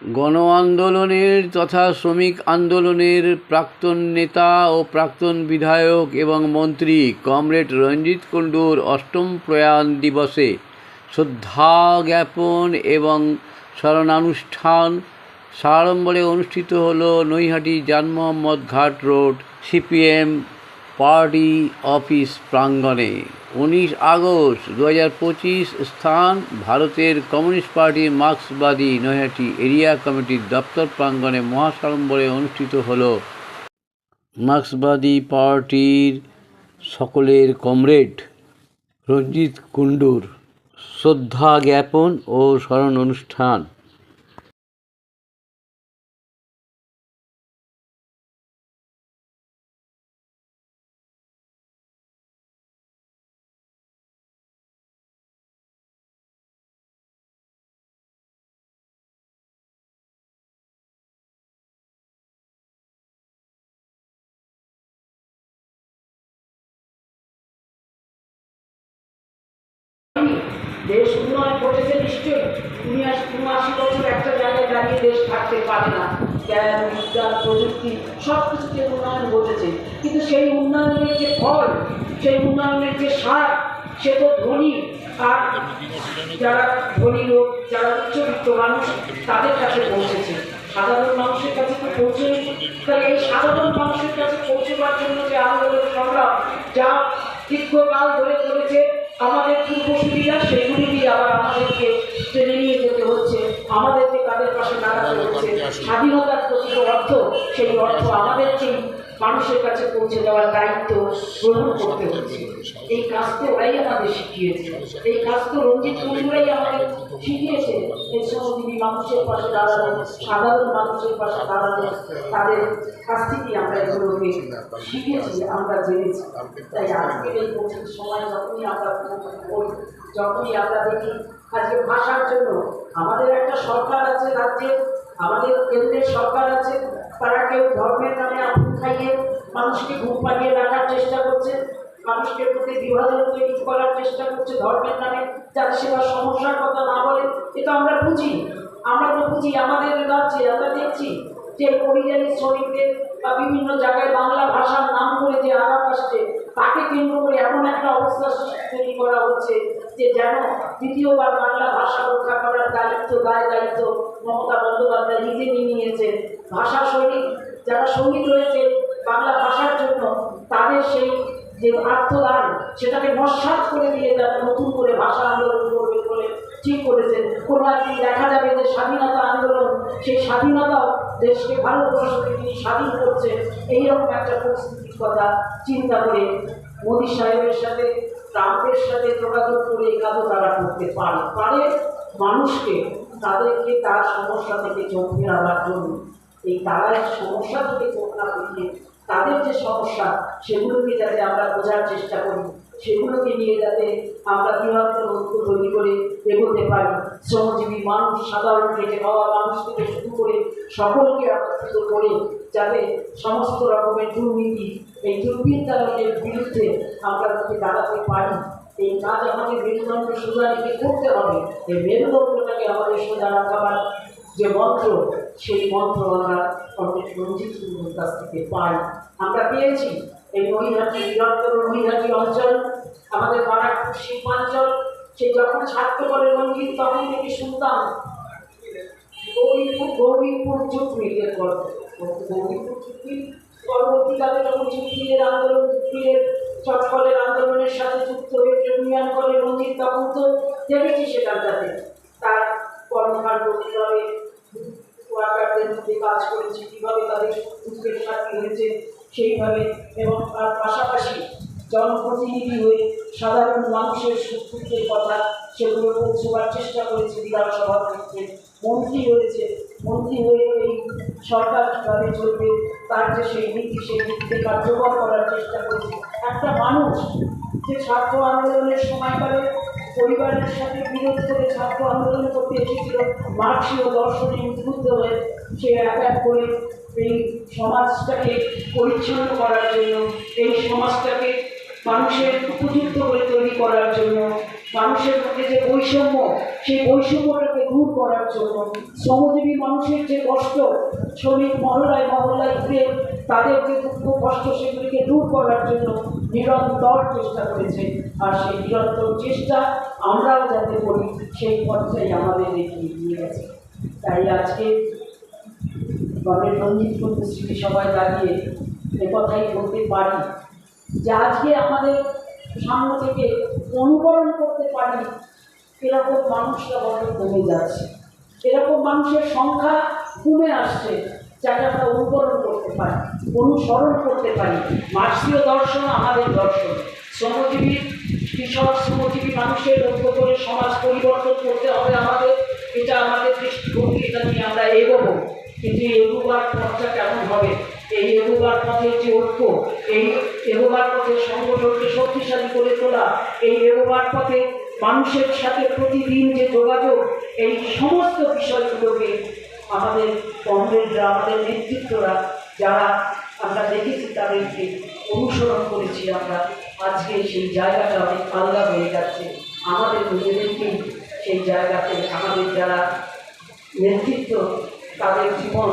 গণ আন্দোলনের তথা শ্রমিক আন্দোলনের প্রাক্তন নেতা ও প্রাক্তন বিধায়ক এবং মন্ত্রী কমরেড রঞ্জিত কুণ্ডুর অষ্টম প্রয়াণ দিবসে শ্রদ্ধা জ্ঞাপন এবং স্মরণানুষ্ঠান সাড়ম্বরে অনুষ্ঠিত হল নৈহাটি জান মোহাম্মদ ঘাট রোড সিপিএম পার্টি অফিস প্রাঙ্গণে। 19 আগস্ট 2025। স্থান ভারতের কমিউনিস্ট পার্টির মার্ক্সবাদী নৈহাটি এরিয়া কমিটির দপ্তর প্রাঙ্গণে মহাসাড়ম্বরে অনুষ্ঠিত হল মার্ক্সবাদী পার্টির সকলের কমরেড রঞ্জিত কুণ্ডুর শ্রদ্ধা জ্ঞাপন ও স্মরণ অনুষ্ঠান। দেশ উন্নয়ন ঘটেছে নিশ্চয়ই। 79 বছর একটা জায়গায় দাঁড়িয়ে দেশ থাকতে পারে না। জ্ঞান, বিজ্ঞান, প্রযুক্তি সব কিছুতে উন্নয়ন ঘটেছে, কিন্তু সেই উন্নয়নের যে ফল, সেই উন্নয়নের যে সার, সে তো ধনী আর যারা ধনী লোক, যারা উচ্চবিত্ত মানুষ, তাদের কাছে পৌঁছেছে। সাধারণ মানুষের কাছে তো পৌঁছেনি। তাহলে এই সাধারণ মানুষের কাছে পৌঁছবার জন্য যে আন্দোলন সংগ্রাম যা দীর্ঘকাল ধরে চলেছে, আমাদের পূর্বসূরীরা সেগুলি দিয়ে আবার আমাদেরকে টেনে নিয়ে যেতে হচ্ছে, আমাদেরকে তাদের পাশে দাঁড়াতে হচ্ছে। স্বাধীনতার প্রতি অর্থ, সেই অর্থ আমাদেরকেই মানুষের কাছে পৌঁছে দেওয়ার দায়িত্ব গ্রহণ করতে হচ্ছে। এই কাজ তো ওরাই আমাদের শিখিয়েছে, এই কাজ তো রঞ্জিত কুণ্ডুরাই আমাদের শিখিয়েছে। এই শ্রমজীবী মানুষের পাশে দাঁড়ানো, সাধারণ মানুষের পাশে দাঁড়ানো, তাদের কাছ থেকে আমরা এগুলোকে শিখেছি, আমরা জেনেছি। তাই আজকের এই কঠিন সময় যখনই আমরা দেখি আজকে ভাষার জন্য আমাদের একটা সরকার আছে রাজ্যে, আমাদের কেন্দ্রের সরকার আছে, তারা কেউ ধর্মের নামে আগুন খাইয়ে মানুষকে ঘুম পাড়িয়ে রাখার চেষ্টা করছে, মানুষকে প্রতি বিভাজন তৈরি করার চেষ্টা করছে ধর্মের নামে, যাতে সেবার সমস্যার কথা না বলে। এটা আমরা বুঝি, আমরা তো বুঝি। আমাদের রাজ্যে আমরা দেখছি যে পরিযায়ী শ্রমিকদের বা বিভিন্ন জায়গায় বাংলা ভাষার নাম করে যে আলাপ আসছে, তাকে কেন্দ্র করে এমন একটা অবস্থা তৈরি করা হচ্ছে যে যেন দ্বিতীয়বার বাংলা ভাষা রক্ষা করার দায়িত্ব মমতা বন্দ্যোপাধ্যায় নিজে নিয়ে নিয়েছেন। ভাষা সৈনিক যারা সৈনিক রয়েছে বাংলা ভাষার জন্য, তাদের সেই যে আত্মদান, সেটাকে নস্যাৎ করে দিয়ে তারা নতুন করে ভাষা আন্দোলন করবে বলে ঠিক করেছেন। কোনো একদিন দেখা যাবে যে স্বাধীনতা আন্দোলন, সেই স্বাধীনতা দেশকে, ভারতবর্ষকে তিনি স্বাধীন করছে, এইরকম একটা পরিস্থিতির কথা চিন্তা করে মোদী সাহেবের সাথে, ট্রাম্পের সাথে যোগাযোগ করে এই কাজও তারা করতে পারে মানুষকে, তাদেরকে তার সমস্যা থেকে চোখ ফেরাবার জন্য। এই তারাই সমস্যা থেকে চোখ না ফিরিয়ে তাদের যে সমস্যা, সেগুলোকে যাতে আমরা বোঝার চেষ্টা করি, সেগুলোকে নিয়ে যাতে আমরা বৃহত্তর ঐক্য তৈরি করে এগোতে পারি। শ্রমজীবী মানুষ, সাধারণ খেটে খাওয়া মানুষ থেকে শুরু করে সকলকে একত্রিত করে যাতে সমস্ত রকমের দুর্নীতি, এই দুর্বৃত্তায়নের বিরুদ্ধে আমরা যাতে দাঁড়াতে পারি, এই কাজ আমাদের মেরুদণ্ড সোজা রেখে করতে হবে। এই মেরুদণ্ডটাকে আমাদের সোজা রাখাবার যে মন্ত্র, সেই মন্ত্র আমরা অনেক রঞ্জিত কুণ্ডুর কাছ থেকে পাই, আমরা পেয়েছি। এই নৈহাটি, বৃহত্তর নৈহাটি অঞ্চল, আমাদের বারাকপুর শিল্পাঞ্চল, সে যখন ছাত্র করে রঞ্জিত, তখন থেকে শুনতাম গৌরীপুর চুক্তির গৌরীপুর চুক্তি পরবর্তীকালে যখন চুক্তির আন্দোলন, চুক্তির চটকলের আন্দোলনের সাথে যুক্ত হয়ে ইউনিয়ন করে রঞ্জিত, তখন তো দেখেছি সেখানটাতে তার কর্মকাণ্ড কীভাবে ওয়ার্কারদের মধ্যে কাজ করেছে, কীভাবে তাদের দুঃখের সাথী হয়েছে সেইভাবে, এবং তার পাশাপাশি জনপ্রতিনিধি হয়ে সাধারণ মানুষের সুখ দুঃখের কথা সেগুলো পৌঁছবার চেষ্টা করেছে বিধানসভার ক্ষেত্রে। মন্ত্রী হয়েছে, মন্ত্রী হয়ে এই সরকার কীভাবে চলবে তার যে সেই নীতি, সেই নীতিকে কার্যকর করার চেষ্টা করেছে। একটা মানুষ যে ছাত্র আন্দোলনের সময়কালে পরিবারের সাথে বিরোধ করে ছাত্র আন্দোলন করতে এসেছিল, মার্ক্সীয় দর্শনে উদ্বুদ্ধ হয়ে সে এক করে এই সমাজটাকে পরিচ্ছন্ন করার জন্য, এই সমাজটাকে মানুষের উপযুক্ত করে তৈরি করার জন্য মানুষের মধ্যে যে বৈষম্য, সেই বৈষম্যটাকে দূর করার জন্য, শ্রমজীবী মানুষের যে কষ্ট, শ্রমিক মহল্লায় মহল্লায় ঘুরে তাদের যে দুঃখ কষ্ট সেগুলিকে দূর করার জন্য নিরন্তর চেষ্টা করেছে। আর সেই নিরন্তর চেষ্টা আমরাও যাতে করি সেই পর্যায়ে আমাদের এগিয়ে নিয়ে গেছে। তাই আজকে কমরেড রঞ্জিত কুণ্ডু স্মৃতি সভায় দাঁড়িয়ে একথাই বলতে পারি যে আজকে আমাদের সামনে থেকে অনুকরণ করতে পারি এরকম মানুষরা বড় কমে যাচ্ছে, এরকম মানুষের সংখ্যা কমে আসছে যাকে আমরা অনুকরণ করতে পারি, অনুসরণ করতে পারি। মার্ক্সীয় দর্শন আমাদের দর্শন, শ্রমজীবী কৃষক শ্রমজীবী মানুষের লক্ষ্য করে সমাজ পরিবর্তন করতে হবে আমাদের, এটা আমাদের দৃষ্টিভঙ্গি, এটা নিয়ে আমরা এগোবো। কিন্তু এগোবার পথটা কেমন হবে? এই এগোবার পথের যে ঐক্য, এই এগোবার পথে সংগঠনকে শক্তিশালী করে তোলা, এই এগোবার পথে মানুষের সাথে প্রতিদিন যে যোগাযোগ, এই সমস্ত বিষয়গুলোকে আমাদের কমরেডরা, আমাদের নেতৃত্বরা যারা আমরা দেখেছি তাদেরকে অনুসরণ করেছি আমরা, আজকে সেই জায়গাটা অনেক আলাদা হয়ে যাচ্ছে। আমাদের নিজেদেরকেই সেই জায়গাতে আমাদের যারা নেতৃত্ব, তাদের জীবন,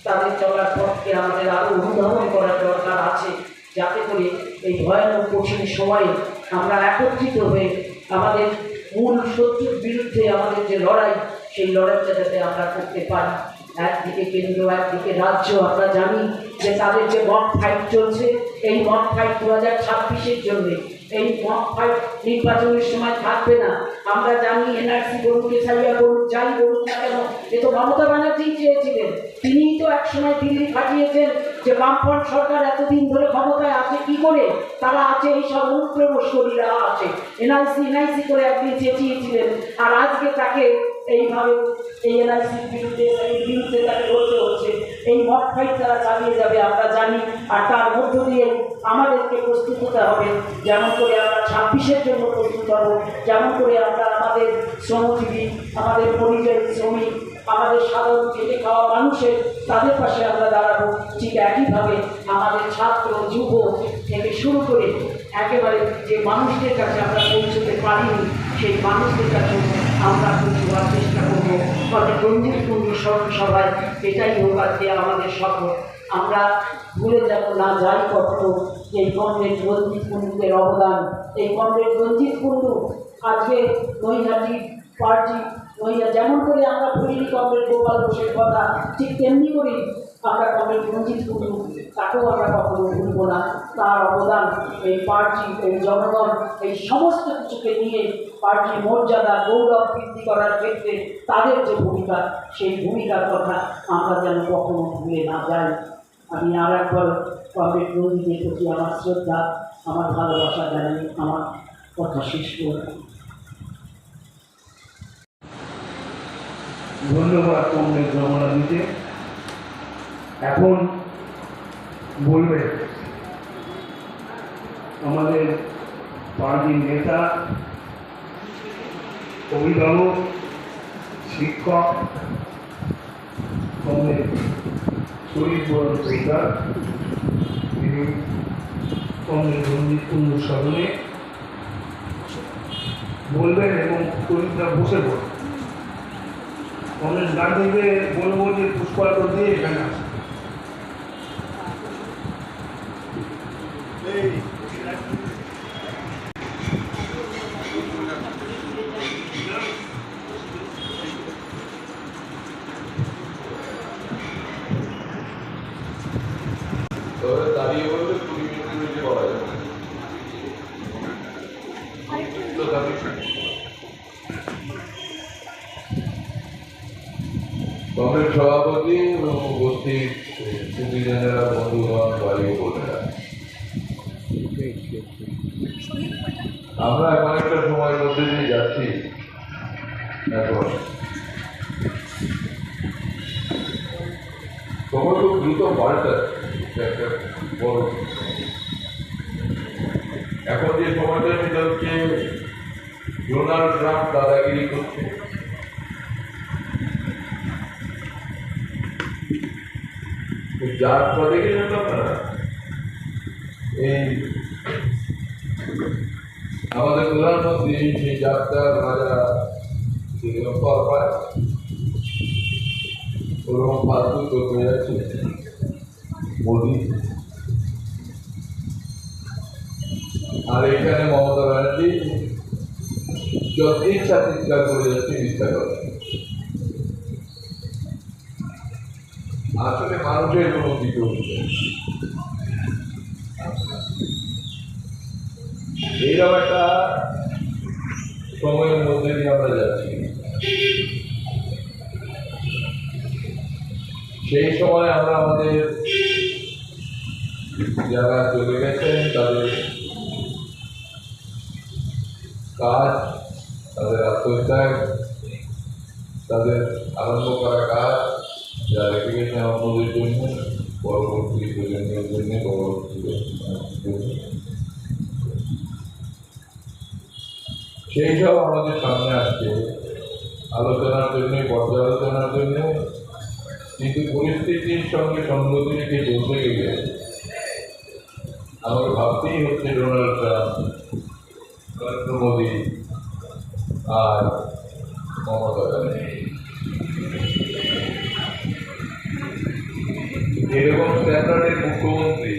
তাদের চলার পথকে আমাদের আরও অনুধাবন করার দরকার আছে, যাতে করে এই ভয়ানক কঠিন সময়ে আমরা একত্রিত হয়ে আমাদের মূল শত্রুর বিরুদ্ধে আমাদের যে লড়াই, সেই লড়াইটা যাতে আমরা করতে পারি। একদিকে কেন্দ্র, একদিকে রাজ্য, আমরা জানি যে তাদের যে মক ফাইট চলছে, এই মক ফাইট 2026-এর জন্যে, এই মক ফাইট নির্বাচনের সময় থাকবে না। আমরা জানি এনআরসি বলুন, কেসাইয়া বলুন, যাই বলুন না কেন, এ তো মমতা ব্যানার্জি চেয়েছিলেন। তিনিই তো একসময় দিল্লি ফাটিয়েছেন যে বামফ্রন্ট সরকার এতদিন ধরে ক্ষমতায় আছে কি করে, তারা আছে এই সব অনুপ্রবেশকারীরা আছে, এনআইসি করে একদিন চেঁচিয়েছিলেন। আর আজকে তাকে এইভাবে এই এনআইসির বিরুদ্ধে তাকে লড়তে হচ্ছে। এই মক ফাইট তারা চালিয়ে যাবে আমরা জানি। আর তার মধ্য দিয়ে আমাদেরকে প্রস্তুত হতে হবে, যেমন করে আমরা 26-এর জন্য প্রস্তুত হব, যেমন করে আমরা আমাদের শ্রমজীবী, আমাদের পরিযায়ী শ্রমিক, আমাদের সাধারণ খেটে খাওয়া মানুষের তাদের পাশে আমরা দাঁড়াবো। ঠিক একইভাবে আমাদের ছাত্র যুব থেকে শুরু করে একেবারে যে মানুষদের কাছে আমরা পৌঁছতে পারিনি, সেই মানুষদের কাছে আমরা পৌঁছবার চেষ্টা করবো। কমরেড রঞ্জিত কুণ্ডু স্মরণ সভায় এটাই হোক আজকে আমাদের শপথ। আমরা ভুলে যাব না, যাই কখনো এই কমরেড রঞ্জিত কুণ্ডুদের অবদান। এই কমরেড রঞ্জিত কুণ্ডু আজকে নৈহাটি পার্টি, যেমন করে আমরা ভুলিনি কমরেড গোপাল ঘোষের কথা, ঠিক তেমনি করেই আমরা কমরেড রঞ্জিত কুণ্ডু, তাকেও আমরা কখনো ভুলব না। তার অবদান এই পার্টি, এই জনগণ, এই সমস্ত কিছুকে নিয়ে পার্টির মর্যাদা গৌরব বৃদ্ধি করার ক্ষেত্রে তাদের যে ভূমিকা, সেই ভূমিকার কথা আমরা যেন কখনো ভুলে না যাই। আমি আর একবার কমরেড রঞ্জিতের প্রতি আমার শ্রদ্ধা, আমার ভালোবাসা জানাই আমার কথা শেষ করব। ধন্যবাদ কমরেড রমনাদিকে। এখন বলবে আমাদের পার্টির নেতা, অভিভাবক, শিক্ষক কমরেড শরীর বরণ সরকার, তিনি কমরেড রঞ্জিত কুণ্ডুর স্মরণে বলবেন এবং শরীরটা বসে পড়বেন। কমরেড গান্ধীকে বলবো যে পুষ্পার্ঘ দিয়ে এখানে আসে। দাঁড়িয়ে বলবে 20 মিনিটের বেশি বলা যাবে না। কংগ্রেস সভাপতি এবং উপস্থিত সুবিধানেরা, বন্ধুগণ, ভাই বোনেরা, আমরা এমন একটা সময়ের মধ্যে দিয়ে যাচ্ছি, এখন সময় খুব দ্রুত পাল্টাচ্ছে। একটা বড় এখন যে সময়টা, সেটা হচ্ছে ডোনাল্ড ট্রাম্প দাদাগিরি করছে। যার পরে গেলে তো আপনারা এই আমাদের প্রধানমন্ত্রী সেই যাত্রার রাজা যেরকম কর পায় ওরকম ফালতু করতে যাচ্ছে মোদী। আর এখানে মমতা ব্যানার্জি যত ইচ্ছা চিৎকার করে যাচ্ছে ইচ্ছা করে। আসলে মানুষের কোনো বিকল্প নেই। এইরকম একটা সময়ের মধ্যে দিয়ে আমরা যাচ্ছি। সেই সময় আমরা আমাদের যারা চলে গেছেন তাদের কাজ, তাদের আত্মত্যাগ, তাদের আরম্ভ করা কাজ যা রেখে গেছেন অন্যদের জন্য, পরবর্তী প্রজন্মের জন্য, পরবর্তী জন্য, সেই সব আমাদের সামনে আসছে আলোচনার জন্য, পর্যালোচনার জন্য। কিন্তু পরিস্থিতির সঙ্গে সঙ্গতি রেখে চলতে গেলে আমাকে ভাবতেই হচ্ছে ডোনাল্ড ট্রাম্প, নরেন্দ্র মোদী আর মমতা ব্যানার্জি। এরকম স্ট্যান্ডার্ডের মুখ্যমন্ত্রী,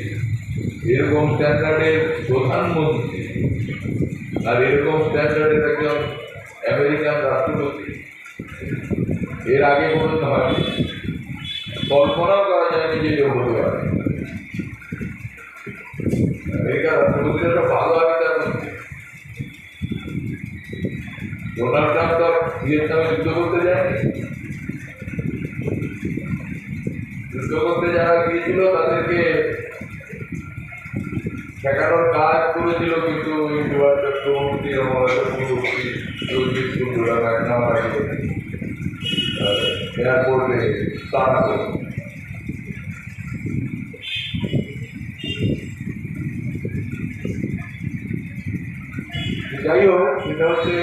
এরকম স্ট্যান্ডার্ডের প্রধানমন্ত্রী আর এরকম স্ট্যান্ডার্ডের একজন আমেরিকান রাষ্ট্রপতি এর আগে কোনো হয়নি, কল্পনাও করা যায়নি যে এরকম হতে পারে। আমেরিকার রাষ্ট্রপতিরা তো ভালো আগে তার মধ্যে। ডোনাল্ড ট্রাম্প তো ভিয়েতনামে যুদ্ধ করতে যায়নি, যুদ্ধ করতে যারা গিয়েছিল তাদেরকে ঠেকানোর কাজ করেছিল, কিন্তু চক্রবর্তী এয়ারপোর্টে তাড়া করে। যাই হোক, সেটা হচ্ছে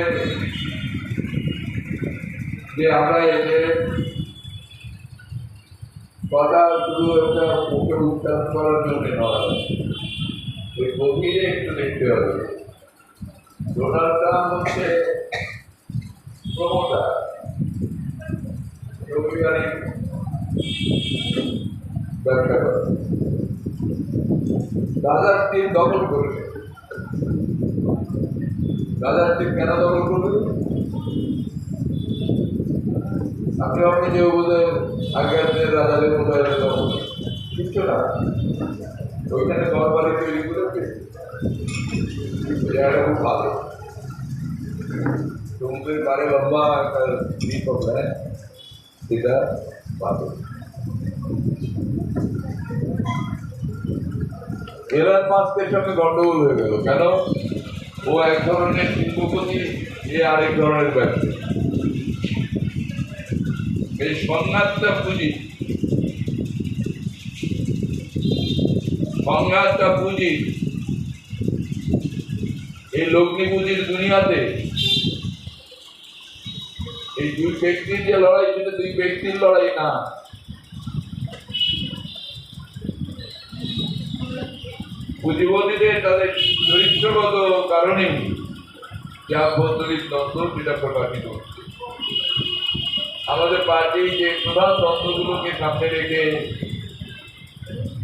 যে আমরা এতে কথা শুধু একটা মুখে উচ্চারণ করার জন্য নয়, ওই গভীরে একটু দেখতে হবে। ডোনাল্ড ট্রাম্প হচ্ছে প্রমোটার, রবিবারই ব্যবসা করে, গাজার তীর দখল করবে। গাজার তীর কেন দখল করবে? আপনি আপনি যে বোধহয় আগের রাজাদের মতো কিচ্ছু না, ওইখানে ঘর বাড়ি তৈরি করেছে, জায়গাটা খুব ভালো, সমুদ্রের পাড়ে লম্বা একটা দ্বীপ হবে, সেটা ভালো। এলান মাস্কের সঙ্গে গন্ডগোল হয়ে গেল কেন? ও এক ধরনের শিল্পপতি, এ আরেক ধরনের ব্যক্তি। এই সংঘাতটা পুঁজি, সংঘাতটা পুঁজি, এই লগ্নি পুঁজির দুনিয়াতে এই দুই ব্যক্তির যে লড়াই, সেটা দুই ব্যক্তির লড়াই না, পুঁজিপতিদের তাদের চরিত্রগত কারণে যে আভ্যন্তরীণ দ্বন্দ্ব সেটা প্রকাশিত হচ্ছে। আমাদের পার্টি যে প্রধান দ্বন্দ্বগুলোকে সামনে রেখে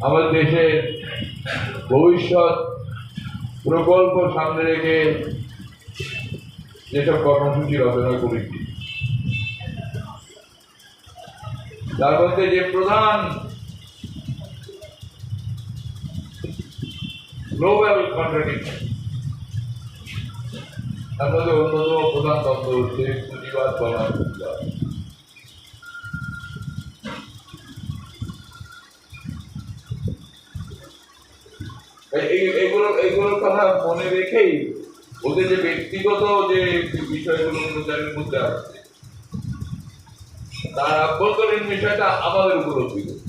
আমাদের দেশের ভবিষ্যৎ প্রকল্প সামনে রেখে যেসব কর্মসূচি রচনা করেছি, তার মধ্যে যে প্রধান গ্লোবাল কন্ট্রাডিকশন, তার মধ্যে অন্যতম প্রধান দ্বন্দ্ব হচ্ছে পুঁজিবাদ বনাম পুঁজিবাদ। এইগুলোর কথা মনে রেখেই ওদের যে ব্যক্তিগত যে বিষয়গুলো প্রচারের মধ্যে আসছে, তার আভ্যন্তরীণ বিষয়টা আমাদের উপলব্ধি করছে,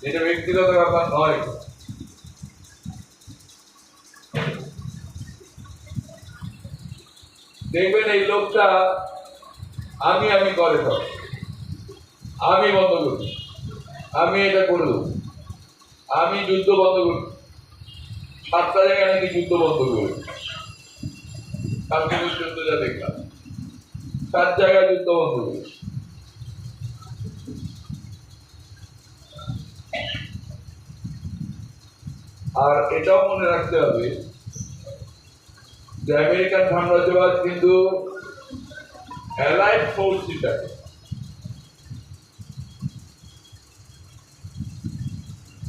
যেটা ব্যক্তিগত ব্যাপার নয়। দেখবেন এই লোকটা আমি করে সব, আমি বন্ধ করি, আমি এটা করে দেবো, আমি যুদ্ধ বন্ধ করি, 7টা জায়গায় নাকি যুদ্ধ বন্ধ করে, কালকে পর্যন্ত যা দেখলাম 7 জায়গায় যুদ্ধ বন্ধ করে। আর এটাও মনে রাখতে হবে যে আমেরিকান সাম্রাজ্যবাদ কিন্তু অ্যালাইড ফোর্স হিসাবে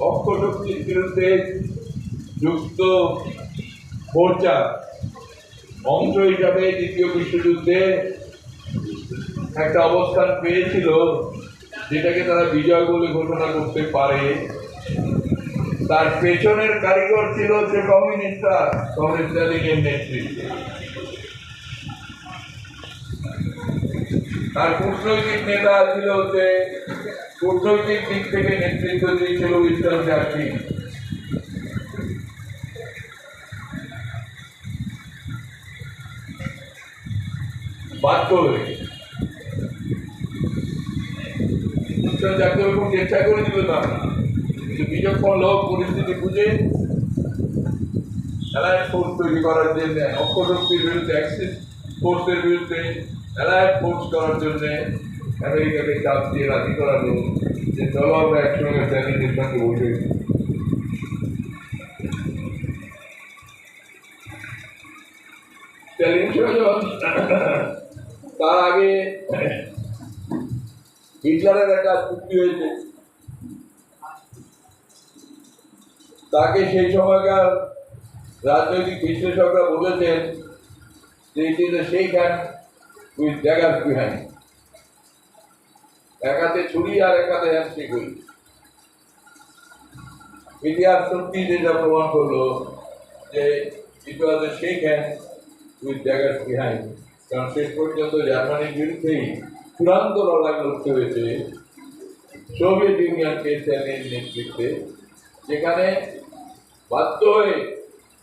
অক্ষশক্তির বিরুদ্ধে যুক্ত মোর্চা অংশ হিসাবে দ্বিতীয় বিশ্বযুদ্ধে একটা অবস্থান পেয়েছিল, যেটাকে তারা বিজয় বলে ঘোষণা করতে পারে। তার পেছনের কারিগর ছিল যে কমিউনিস্টরা, কংগ্রেস লীগের নেতৃত্বে। তার কূটনৈতিক নেতা ছিল যে কূটনৈতিক দিক থেকে নেতৃত্ব দিয়েছিল উইনস্টন চার্চিল। বাধ্য হয়ে উইনস্টন চার্চিল ওরকম চেষ্টা করে দিল না, কিন্তু বিচক্ষণ লোক পরিস্থিতি বুঝে অ্যালায়েড ফোর্স তৈরি করার জন্য, অক্ষশক্তির বিরুদ্ধে, অ্যাক্সিস ফোর্সের বিরুদ্ধে অ্যালায়েড ফোর্স করার জন্য আমেরিকাকে চাপ দিয়ে রাজি করালো যে চলো আমরা একসঙ্গে স্যানিটের সঙ্গে বসে। তার আগে হিটলারের একটা চুক্তি হয়েছে, তাকে সেই সময়কার রাজনৈতিক বিশ্লেষকরা বলেছেন যে it is a shake hand with daggers behind. এক হাতে ছুরি আর এক হাতে হ্যান্ডশেক হই। ইতিহাস সত্যি যেটা প্রমাণ করলো যে it was a shake hand with daggers behind. কারণ শেষ পর্যন্ত জার্মানির বিরুদ্ধেই চূড়ান্ত লড়াই লড়তে হয়েছে সোভিয়েত ইউনিয়নকে স্ট্যালিনের নেতৃত্বে, যেখানে বাধ্য হয়ে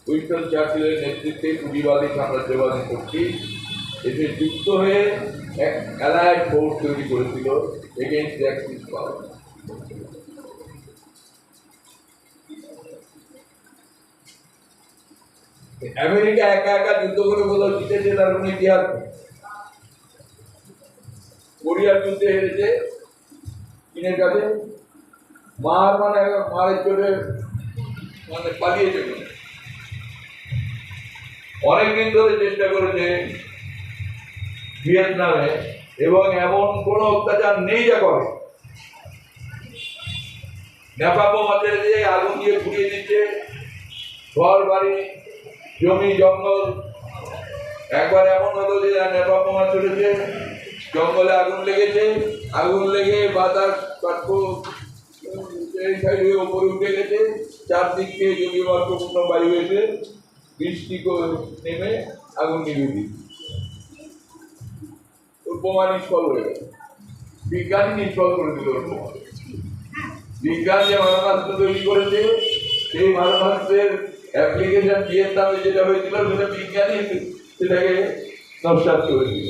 উইনস্টন চার্চিলের নেতৃত্বে পুঁজিবাদী সাম্রাজ্যবাদী শক্তি এতে যুক্ত হয়ে এক অ্যালায়েড ফোর্স তৈরি করেছিল against the Axis power. America একা একা যুদ্ধ করে বলে জিতেছে তার কোনো ইতিহাস নেই। কোরিয়ার যুদ্ধে হেরেছে চীনের কাছে, মারের চোটে পালিয়ে যেত। অনেকদিন ধরে চেষ্টা করেছে ভিয়েতনামে, এবং এমন কোনো অত্যাচার নেই যা করে। নেপা বোমা ছেড়ে দিয়ে আগুন দিয়ে পুড়িয়ে দিচ্ছে ঘর বাড়ি জমি জঙ্গল। একবার এমন হলো যে নেপা বোমা ছড়েছে, জঙ্গলে আগুন লেগেছে, আগুন লেগে বাতাস কাঠকো এই সাইডে ওপরে উঠে গেছে, চারদিকে জমি বাষ্পপূর্ণ বায়ু এসে বৃষ্টি নেমে আগুন নিভে দিচ্ছে। ওর বোমা নিষ্ফল হয়ে গেল, বিজ্ঞানী নিষ্ফল করে দিল ওর বোমা। বিজ্ঞান যে মারণাস্ত্র তৈরি করেছে, সেই মারণাস্ত্রের অ্যাপ্লিকেশন ভিয়েতনামে যেটা হয়েছিল সেটা বিজ্ঞানী সেটাকে নস্যাৎ করে দিল।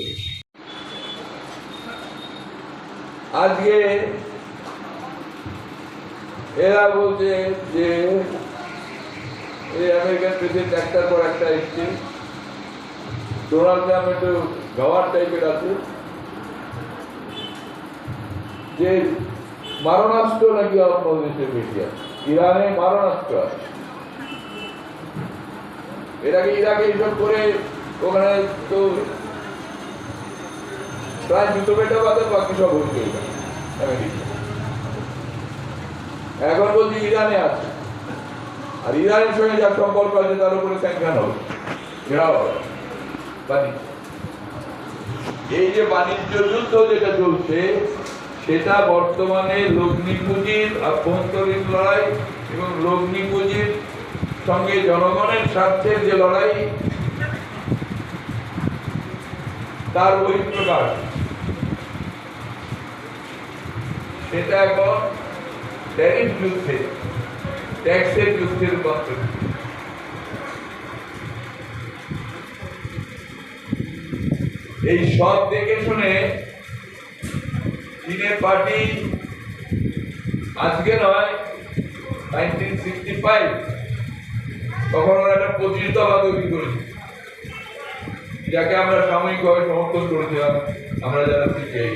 আজকে এরা বলছে যে এই আমেরিকান প্রেসিডেন্ট একটার পর একটা এসছে, ডোনাল্ড ট্রাম্প একটু গাওয়ার টাইপের আছে, যে মারণাস্ত্র নাকি অন্য দেশের বেশি আছে, ইরানে মারণাস্ত্র আছে। এটাকে ইরাকে এইসব করে ওখানে তো প্রায় দুটো বেটা বাদে বাকি সব হচ্ছে আমেরিকা। এখন বলছি ইরানে আছে, আর ইরানের সঙ্গে যার সম্পর্ক আছে তার উপরে স্যাংশন হবে, ঘেরাও হবে বাণিজ্য। এই যে বাণিজ্য যুদ্ধ যেটা চলছে সেটা বর্তমানে লগ্নি পুঁজির আভ্যন্তরীণ লড়াই এবং লগ্নি পুঁজির সঙ্গে জনগণের স্বার্থের যে লড়াই, তার বহিঃপ্রকাশ। সেটা এখন ট্যারিফ যুদ্ধে, ট্যাক্সের যুদ্ধে রূপান্তরিত। এই সব দেখে শুনে চীনের পার্টি আজকে নয়, 1965 তখন ওরা একটা 25 দফা তৈরি করেছে, যাকে আমরা সাময়িকভাবে সমর্থন করেছিলাম আমরা যারা সিপিআই।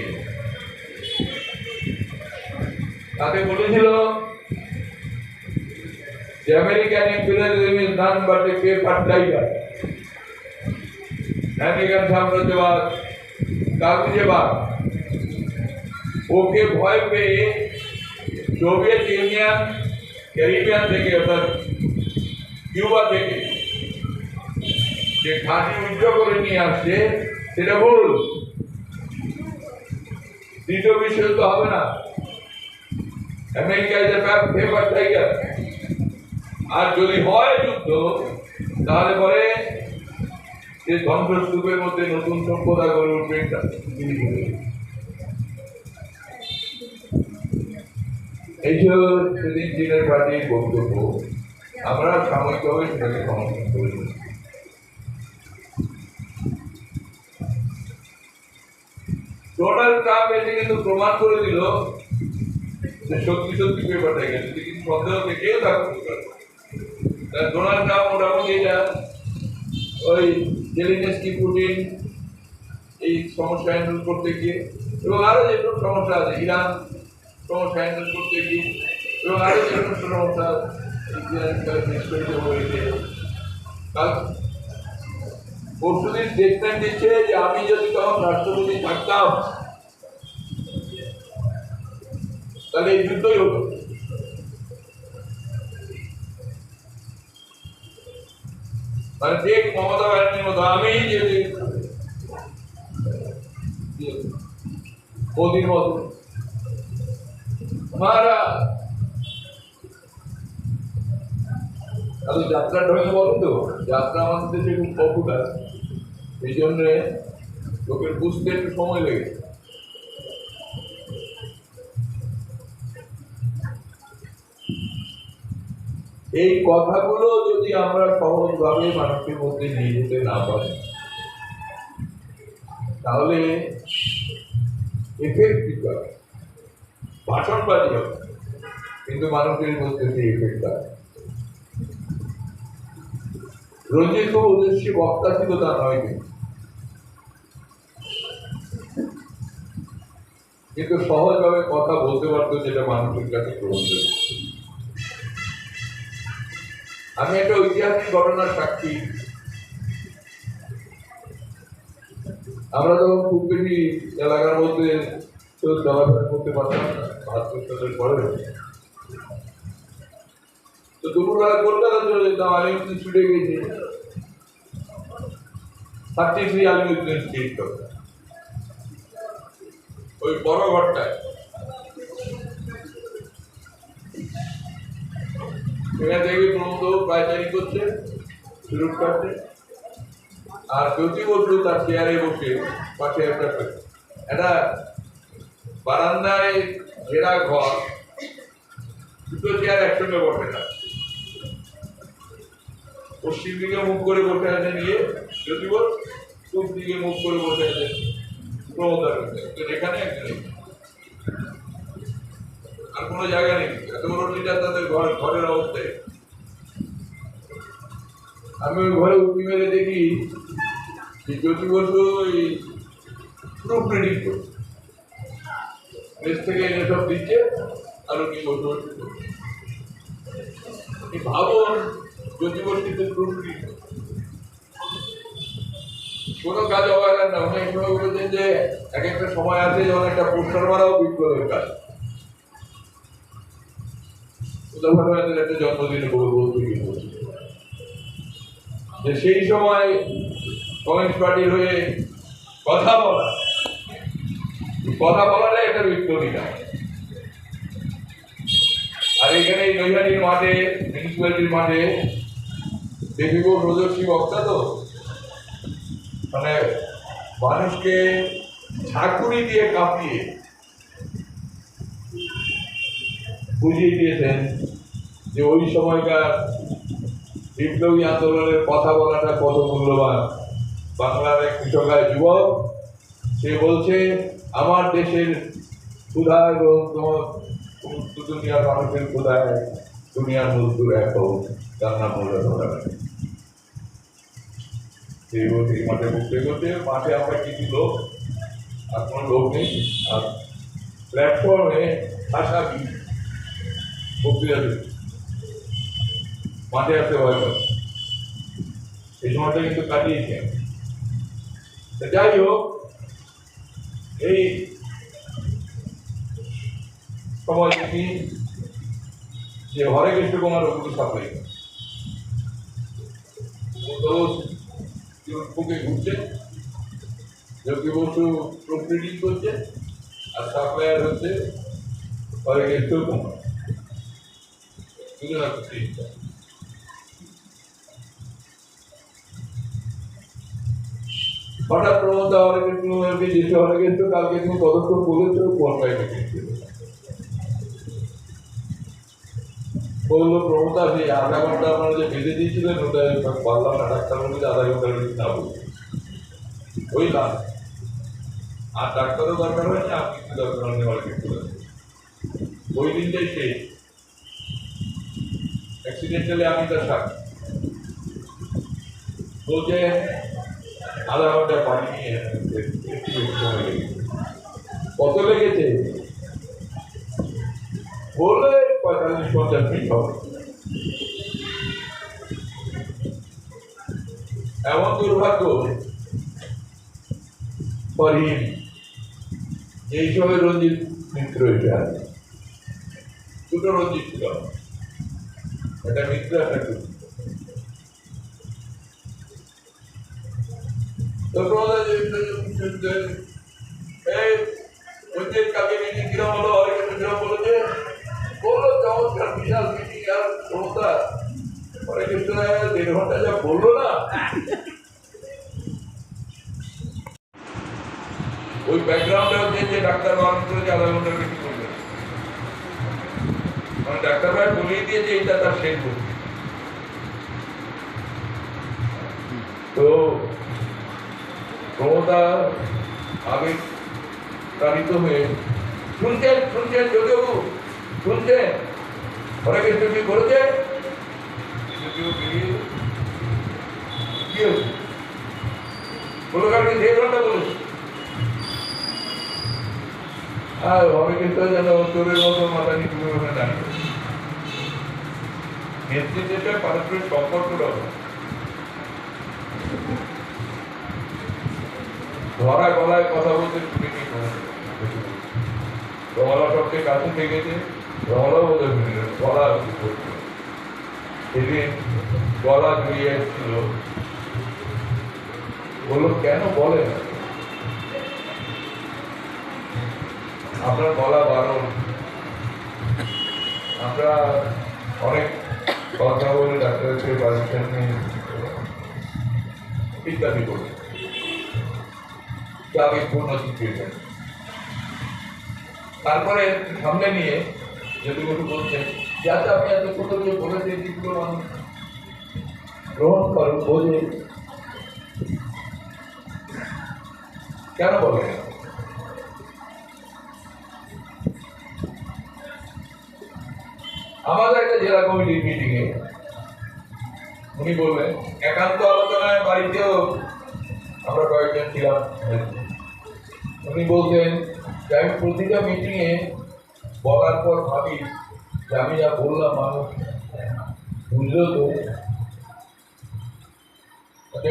তাতে বলেছিল যে American imperialism is none but a paper tiger, American সাম্রাজ্যবাদ কাগজেবাদ, ওকে ভয় পেয়ে সোভিয়েত ইউনিয়ন ক্যারিবিয়ান থেকে অর্থাৎ কিউবা থেকে যে ঘাঁটি উজ্জ্বল করে নিয়ে আসছে সেটা ভুল। দ্বিতীয় বিশ্বযুদ্ধ হবে না, America is a paper tiger. আর যদি হয় যুদ্ধ তাহলে পরে যে ধ্বংসস্তূপের মধ্যে নতুন সভ্যতা গড়ে উঠবে। এই ছিল সেদিন চীনের পার্টির বক্তব্য, আমরা সাময়িকভাবে সেটাকে সমর্থন করি। ডোনাল্ড ট্রাম্প এসে কিন্তু প্রমাণ করে দিল যে সত্যি সত্যি পেপারটা গেছে, কিন্তু সন্দেহ থেকেও থাকতে পারে। ডোনাল্ড ট্রাম্প মোটামুটি এটা ওই জেলেনস্কি পুতিন এই সমস্যা হ্যান্ডেল করতে গিয়ে এবং আরো যেসব সমস্যা আছে, ইরান সমস্যা হ্যান্ডেল করতে গিয়ে এবং আরো যেসব সমস্যা পরশুদিন স্টেটমেন্ট দিচ্ছে যে আমি যদি তখন রাষ্ট্রপতি থাকতাম তাহলে এই যুদ্ধই হতো। মানে ঠিক মমতা ব্যানার্জির মতো আমি যদি মোদির মতো মারা যাত্রা ঢঙে বলেন তো, যাত্রা আমাদের দেশে খুব পপুলার, এই জন্য লোকের বুঝতে একটু সময় লেগেছে। এই কথাগুলো যদি আমরা সহজভাবে মানুষের মধ্যে নিয়ে যেতে না পারি তাহলে এফেক্ট কি করে, ভাষণবাদী হবে কিন্তু মানুষের মধ্যে সেই এফেক্ট আছে। রঞ্জিত খুব উদ্দেশ্যী বক্তা ছিল তা নয়, কিন্তু সহজভাবে কথা বলতে পারতো যেটা মানুষের কাছে গ্রহণযোগ্য। আমি একটা ঐতিহাসিক ঘটনার সাক্ষী। আমরা তখন খুব বেশি এলাকার মধ্যে চলাফেরা করতে পারতাম না, ৭২ সালের পরে। তো দুপুরবেলা কলকাতা চলে যেতাম, আলিউদ্দিন স্ট্রিটে গেছি, 33 আলিউদ্দিন স্ট্রিট, ওই বড় ঘরটায়। এখানে দেখবি প্রমোদ পায়চারি করছে, শুরু কাটছে, আর জ্যোতি বসু তার চেয়ারে বসে পাশে একটা বারান্দায় ঘেরা ঘর, দুটো চেয়ার একসঙ্গে বসে না, পশ্চিম দিকে মুখ করে বসে আছে নিয়ে জ্যোতি বস, পূব দিকে মুখ করে বসে আছে প্রমোদার। এখানে একজন আর কোনো জায়গা নেই, এত বড় লিডার তাদের ঘরের অবস্থায়। আমি ওই ঘরে উঁকি মেরে দেখি জ্যোতি বসু ওই প্রুফ রিডিং করছে, দেশ থেকে এনে সব দিচ্ছে আর উনি বসে বসে ভাবুন জ্যোতি বসু কিন্তু প্রুফ রিডিং কোনো কাজ অবহেলা না। অনেক সময় বলেছেন যে এক একটা সময় আছে যখন একটা পোস্টার মারাও বিপ্লবের কাজ। একটা জন্মদিনে বলতে গিয়ে বলছি যে সেই সময় কমিউনিস্ট পার্টির হয়ে কথা বলাটাই একটা বিপ্লবী কাজ। আর এখানে নৈহাটির মাঠে, মিউনিসিপ্যালিটির মাঠে দেখিব প্রদর্শী বক্তা, তো মানে মানুষকে ঝাঁকুনি দিয়ে কাঁপিয়ে বুঝিয়ে দিয়েছেন যে ওই সময়কার বিপ্লবী আন্দোলনের কথা বলাটা কত মূল্যবান। বাংলার এক কৃষকার যুবক, সে বলছে আমার দেশের ক্ষুধা এবং দুনিয়ার মানুষের ক্ষুধায় দুনিয়ার মজদুর এক হোক, তার নাম হলো ধরা। এই মাঠে ঘুরতে ঘুরতে মাঠে আমরা কিছু লোক, আর কোনো লোক নেই, আর প্ল্যাটফর্মে আসা বক্তৃতা মাঠে আসতে ভয় পাচ্ছে। এই সময়টা কিন্তু কাটিয়েছি। যাই হোক, এই সময় দেখি যে হরে কৃষ্ণ কুমার ওগুলো সাপ্লাই বুকে ঘুরছে, যোগী বসু প্রোগ্রেডিং করছে, আর সাপ্লায়ার হচ্ছে হরে কৃষ্ণ কুমার। হঠাৎ প্রমোদা হরে কৃষ্ণ কুমারকে যেতে হরে কৃষ্ণ কালকে তুমি পদক্ষেপ বলেছো কোন বাইরে বললো প্রমোদা সেই আধা ঘন্টা আপনারা যে বেঁধে দিয়েছিলেন ওটা পারলাম না, ডাক্তার বলে আধা ঘন্টার বেশি না বলছি ওই লাভ। আর ডাক্তারও দরকার হয়নি, আর কিছু দরকার হয়নি হরে কৃষ্ণ। ওই দিনটাই সেই অ্যাক্সিডেন্টালি আমি তার সাক্ষী বলছে আধা ঘন্টা পানি নিয়ে কত লেগেছে বললে 45-50 মিনিট হবে। এমন দুর্ভাগ্য পরহীন এই সময় রঞ্জিত মিত্র এসে আছে। দুটো রঞ্জিত ছিল, একটা মিত্র একটা টুকু। কাকে মিটিং কিরম হলো, হরে কৃষ্ণ কিরম বলেছে, বললো চমৎকার বিশাল মিটিং। আর প্রমোদা হরে কৃষ্ণ 1.5 ঘন্টা যা বললো না, ওই ব্যাকগ্রাউন্ডে হচ্ছে যে ডাক্তার বারণ করেছে আধা ঘন্টার বেশি করবে, মানে ডাক্তার ভাই বলিয়ে দিয়েছে এইটা তার শেষ করবে। তো প্রমোদা আবেগ তাড়িত হয়ে শুনছেন যোগীবাবু, শুনছেন হরে কৃষ্ণ কি করেছে? কি হচ্ছে বলো, কালকে 1.5 ঘন্টা বলেছে। আর হরে কৃষ্ণ যেন চোরের মতো মাথা নিচু করে দাঁড়িয়ে নেতৃত্বে পারস্পরিক সম্পর্কটা ধরা গলায় কথা বলতে শুনিনি। রমলা সবচেয়ে কাছে থেকেছে, রমলা বলে গলা সেদিন গলা জড়িয়ে এসেছিল, বললো কেন বলে না আপনার গলা বারণ। আমরা অনেক কথা বলে ডাক্তারকে পারমিশন নিয়ে ইত্যাদি করি, পূর্ণ সিচুয়েশন। তারপরে সামনে নিয়ে যদি কিছু বলছেন যে আচ্ছা আমি এত ছোট যে বলেছি যেগুলো মানুষ গ্রহণ করো, বোঝে, কেন বলে? আমাদের একটা জেলা কমিটির মিটিং এ উনি বললেন, একান্ত আলোচনায় বাড়িতেও আমরা কয়েকজন ছিলাম, উনি বলতেন যে আমি প্রতিটা মিটিং এ বলার পর ভাবি যে আমি যা বললাম মানুষ বুঝলো তো।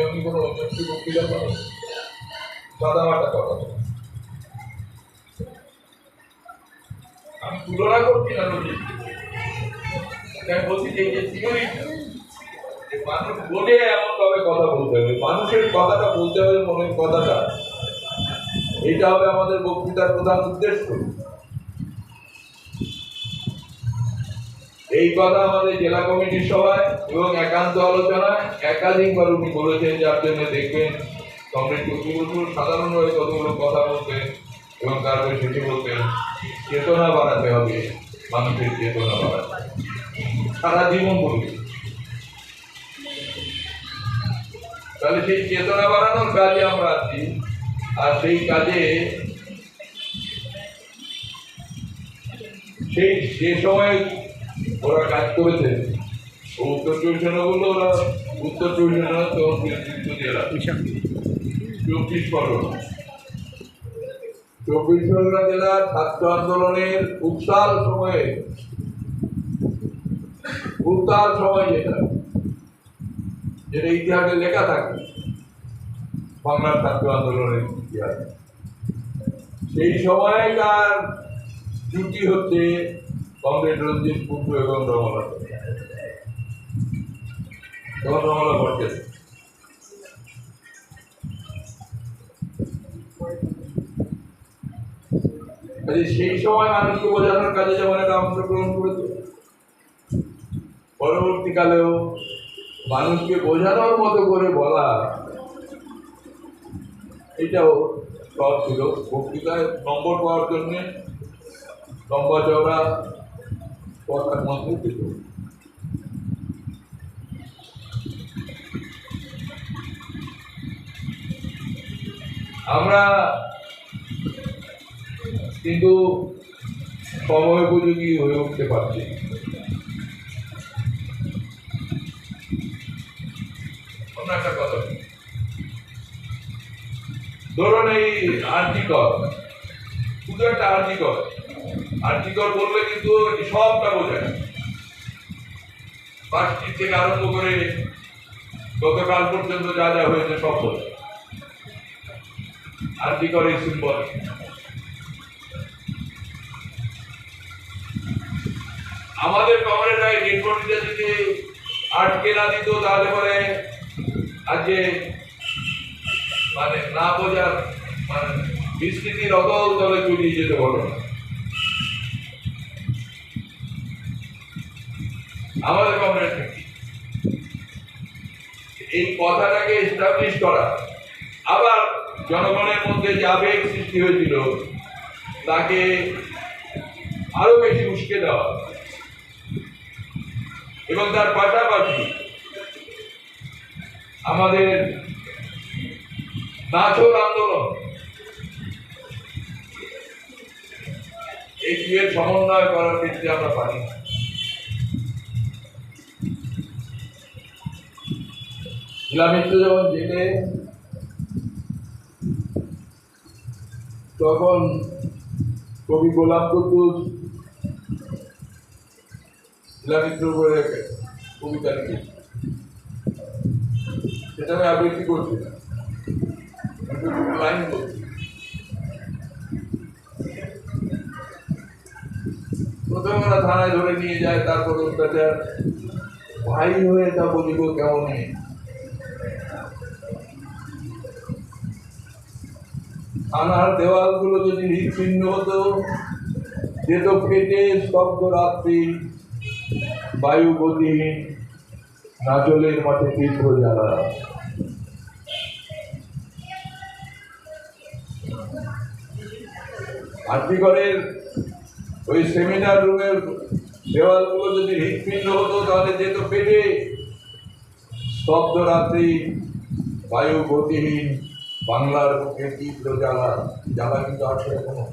উনি কোনো ঐতিহ্য বক্তৃতা করেন, সাদামাটা কথা। আমি তুলনা করছি না, আমি বলছি যে মানুষ বলে এমন ভাবে কথা বলতে হবে, মানুষের কথাটা বলতে হবে, মনের কথাটা, এটা হবে আমাদের বক্তৃতার প্রধান উদ্দেশ্য। এই কথা আমাদের জেলা কমিটির সভায় এবং একান্ত আলোচনায় একাধিকবার উনি বলেছেন, যার জন্য দেখবেন কমরেড সাধারণভাবে কতগুলো কথা বলতেন এবং তারপরে সেটি বলতেন চেতনা বাড়াতে হবে, মানুষের চেতনা বাড়াতে সারা জীবন বলবে। তাহলে সেই চেতনা বাড়ানোর কাজে আমরা আছি, আর সেই কাজে সেই যে সময় ওরা কাজ করেছে। উত্তর চব্বিশ পরগনা বললো ওরা উত্তর চব্বিশ পরগনা তখন নেতৃত্ব জেলা 24 পরগনা। 24 পরগনা জেলার ছাত্র আন্দোলনের উত্তাল সময়ে যেটা ইতিহাসে লেখা থাকে বাংলার ছাত্র আন্দোলনের ইতিহাস, সেই সময়কার জুটি হচ্ছে কমরেড রঞ্জিত কুন্ডু এবং রমলা ভট্টের। সেই সময় মানুষকে বোঝানোর কাজে যেমন একটা অংশগ্রহণ করেছে, পরবর্তীকালেও মানুষকে বোঝানোর মতো করে বলা এটাও সব ছিল। বক্তৃতায় নম্বর পাওয়ার জন্য লম্বা চওড়া কথার মধ্যে ছিল। আমরা কিন্তু সময় উপযোগী হয়ে উঠতে পারছি। একটা কথা ধরুন, এই আর্টিকল শুধু একটা আর্টিকল বললে কিন্তু সবটা বোঝায়। পাঁচটি থেকে আরম্ভ করে গতকাল পর্যন্ত যা যা হয়েছে সব বোঝায়। আর্টিকলের সিম্বল আমাদের কমরেডরা ডেডবডিটা যদি আটকে না দিত তাহলে পরে আজকে মানে না বোঝার মানে বিস্তৃতির অতল তলে চলিয়ে যেতে পারো না। আমাদের কমরেড এই কথাটাকে এস্টাবলিশ করা, আবার জনগণের মধ্যে যে আবেগ সৃষ্টি হয়েছিল তাকে আরো বেশি উস্কে দেওয়া, এবং তার পাশাপাশি আমাদের নাচল আন্দোলন, এই দুয়ের সমন্বয় করার ক্ষেত্রে আমরা পারি। ইসলামিত্র যখন জেলে, তখন কবি গোলাম কুদ্দুস ইসলামিত্র করে কবিতা লিখেছে, সেটা আমি আবৃত্তি করছি না, লাইন করছি। প্রথমে ওরা থানায় ধরে নিয়ে যায়, তারপর অত্যাচার, ভাই হয়ে তা বলিব কেমন থানার দেওয়ালগুলো যদি হৃৎপিণ্ড হতো, যেত পেটে স্তব্ধ রাত্রি, বায়ু গতিহীন, নাচলের মাঠে তীব্র জ্বালা। আর্টিকলের ওই সেমিনার রুমের দেওয়ালগুলো যদি হৃৎপিণ্ড হতো তাহলে যেত পেটে স্তব্ধ রাত্রি, বায়ু গতিহীন, বাংলার মুখে তীব্র জ্বালা। জ্বালা কিন্তু আছে এখনো।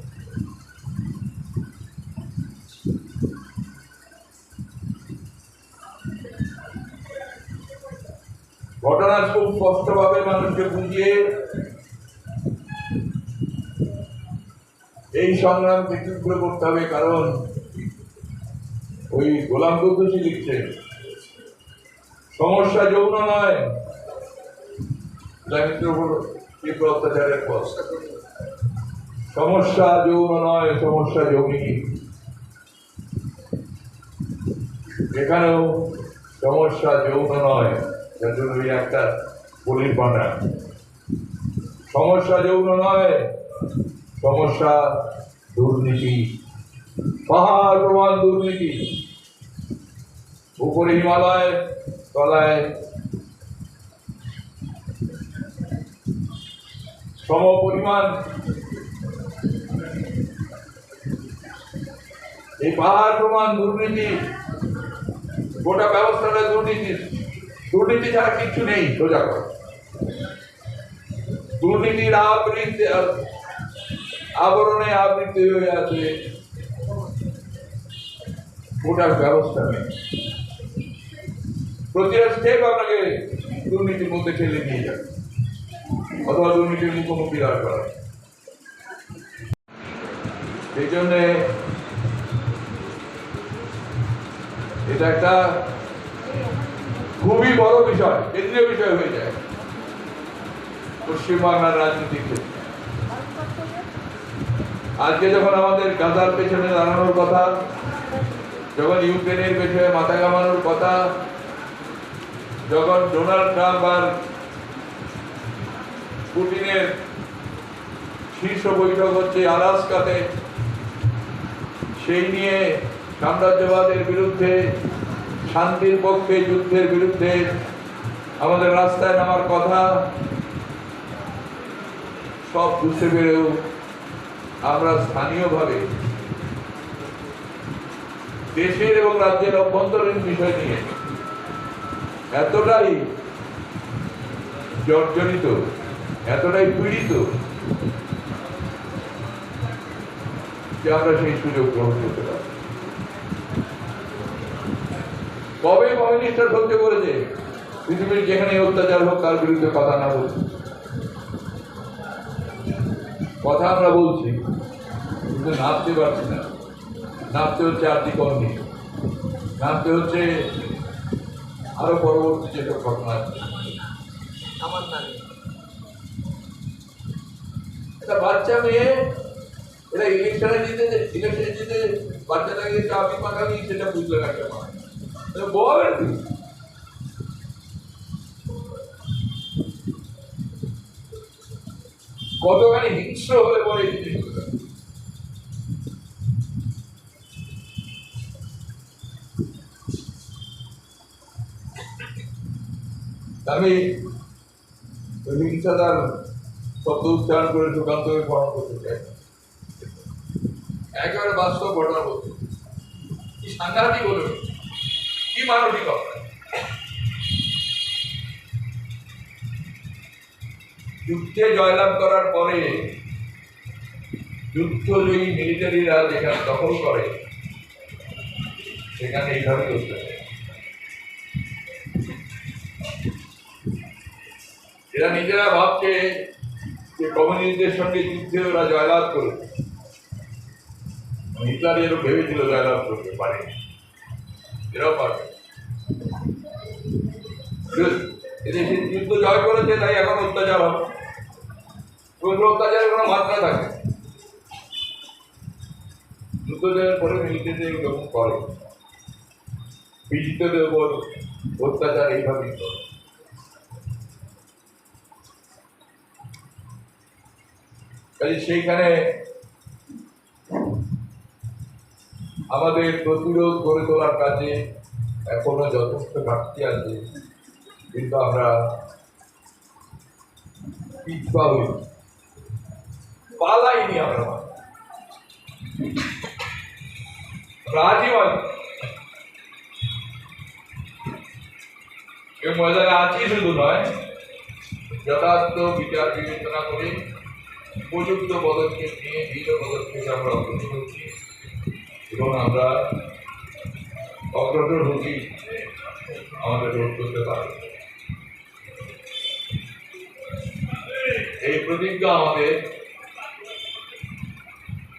ঘটনা খুব স্পষ্টভাবে মানুষকে বুঝিয়ে এই সংগ্রামকে তীব্র করতে হবে। কারণ ওই গোলাম কুদ্দুসই লিখছে, সমস্যা যৌন নয়, তীব্র অত্যাচারের পর সমস্যা যৌন নয়, সমস্যা যৌনী। এখানেও সমস্যা যৌন নয়, যার জন্য ওই একটা বলির পানা। সমস্যা যৌন নয়, সমস্যা দুর্নীতি, পাহাড় প্রমাণ দুর্নীতি। উপরে হিমালয়, তলায় সম পরিমাণ। এই পাহাড় প্রমাণ দুর্নীতি, গোটা ব্যবস্থাটা দুর্নীতি। দুর্নীতি ছাড়া কিছু নেই, সোজা কথা। দুর্নীতির আবরণে আবৃত্তি হয়ে আছে গোটা ব্যবস্থা নেই। প্রতিটা স্টেপ আপনাকে দুর্নীতির মধ্যে ঠেলে নিয়ে যাবে অথবা দুর্নীতির মুখোমুখি দাঁড় করা। সেই জন্যে এটা একটা খুবই বড় বিষয়, কেন্দ্রীয় বিষয় হয়ে যায় পশ্চিমবাংলার রাজনীতির ক্ষেত্রে। আজকে যখন আমাদের গাজার পেছনে দাঁড়ানোর কথা, যখন ইউক্রেনের পেছনে মাথা ঘামানোর কথা, যখন ডোনাল্ড ট্রাম্প আর পুতিনের শীর্ষ বৈঠক হচ্ছে আলাস্কাতে, সেই নিয়ে সাম্রাজ্যবাদের বিরুদ্ধে, শান্তির পক্ষে, যুদ্ধের বিরুদ্ধে আমাদের রাস্তায় নামার কথা, সব বুঝতে পেরেও আমরা স্থানীয়ভাবে দেশের এবং রাজ্যের অভ্যন্তরীণ বিষয় নিয়ে এতটাই জর্জরিত, এতটাই পীড়িত যে আমরা সেই সুযোগ গ্রহণ করতে পারি। কবে কমিউনিস্টরা সহ্য করেছে পৃথিবীর যেখানে অত্যাচার হোক তার বিরুদ্ধে কথা না বলছি? কথা আমরা বলছি কিন্তু নামতে পারছি না। নামতে হচ্ছে আর্থিকর নিয়ে, নামতে হচ্ছে আরো পরবর্তী যেসব ঘটনা আছে। আমার নামে একটা বাচ্চা মেয়ে, এটা ইলেকশনে জিতে বাচ্চাটাকে চাবি পাঠাবি, সেটা বুঝলে একটা পায় বল আর কি। কতখানি হিংস্র হলে পরে এই জিনিসগুলো। আমি হিংসাদার শব্দ উচ্চারণ করে সুকান্তকে স্মরণ করতে চাই। একেবারে বাস্তব ঘটনা বলতে, কি সাংঘাতিক হলো, কি মানবিকতা। যুদ্ধে জয়লাভ করার পরে যুদ্ধজয়ী মিলিটারিরা যেখানে দখল করে সেখানে এইভাবে করতে হয়। এরা নিজেরা ভাবছে যে কমিউনিস্টদের সঙ্গে যুদ্ধে ওরা জয়লাভ করেছে। হিটলার এরও ভেবেছিল জয়লাভ করতে পারে, এরাও পারবে। এদের যুদ্ধ জয় করেছে, তাই এখন অত্যাচার হবে। অত্যাচারের কোনো মাত্রা থাকে। যুদ্ধ জয়ের পরে মিলিটারি এরকম করে, পীড়িতদের উপর অত্যাচার এইভাবেই করে। কাজে সেইখানে আমাদের প্রতিরোধ গড়ে তোলার কাজে এখনো যথেষ্ট ঘাটতি আছে, কিন্তু আমরা পিছপা হই, পালাইনি। আমরা রাজিবাদী এই ময়দানে আছি শুধু নয়, যথার্থ বিচার বিবেচনা করে উপযুক্ত পদক্ষেপ নিয়ে দৃঢ় পদক্ষেপে আমরা অগ্রসর হচ্ছি এবং আমরা অগ্রসর হচ্ছি আমাদের রোধ করতে পারব। এই প্রতিজ্ঞা আমাদের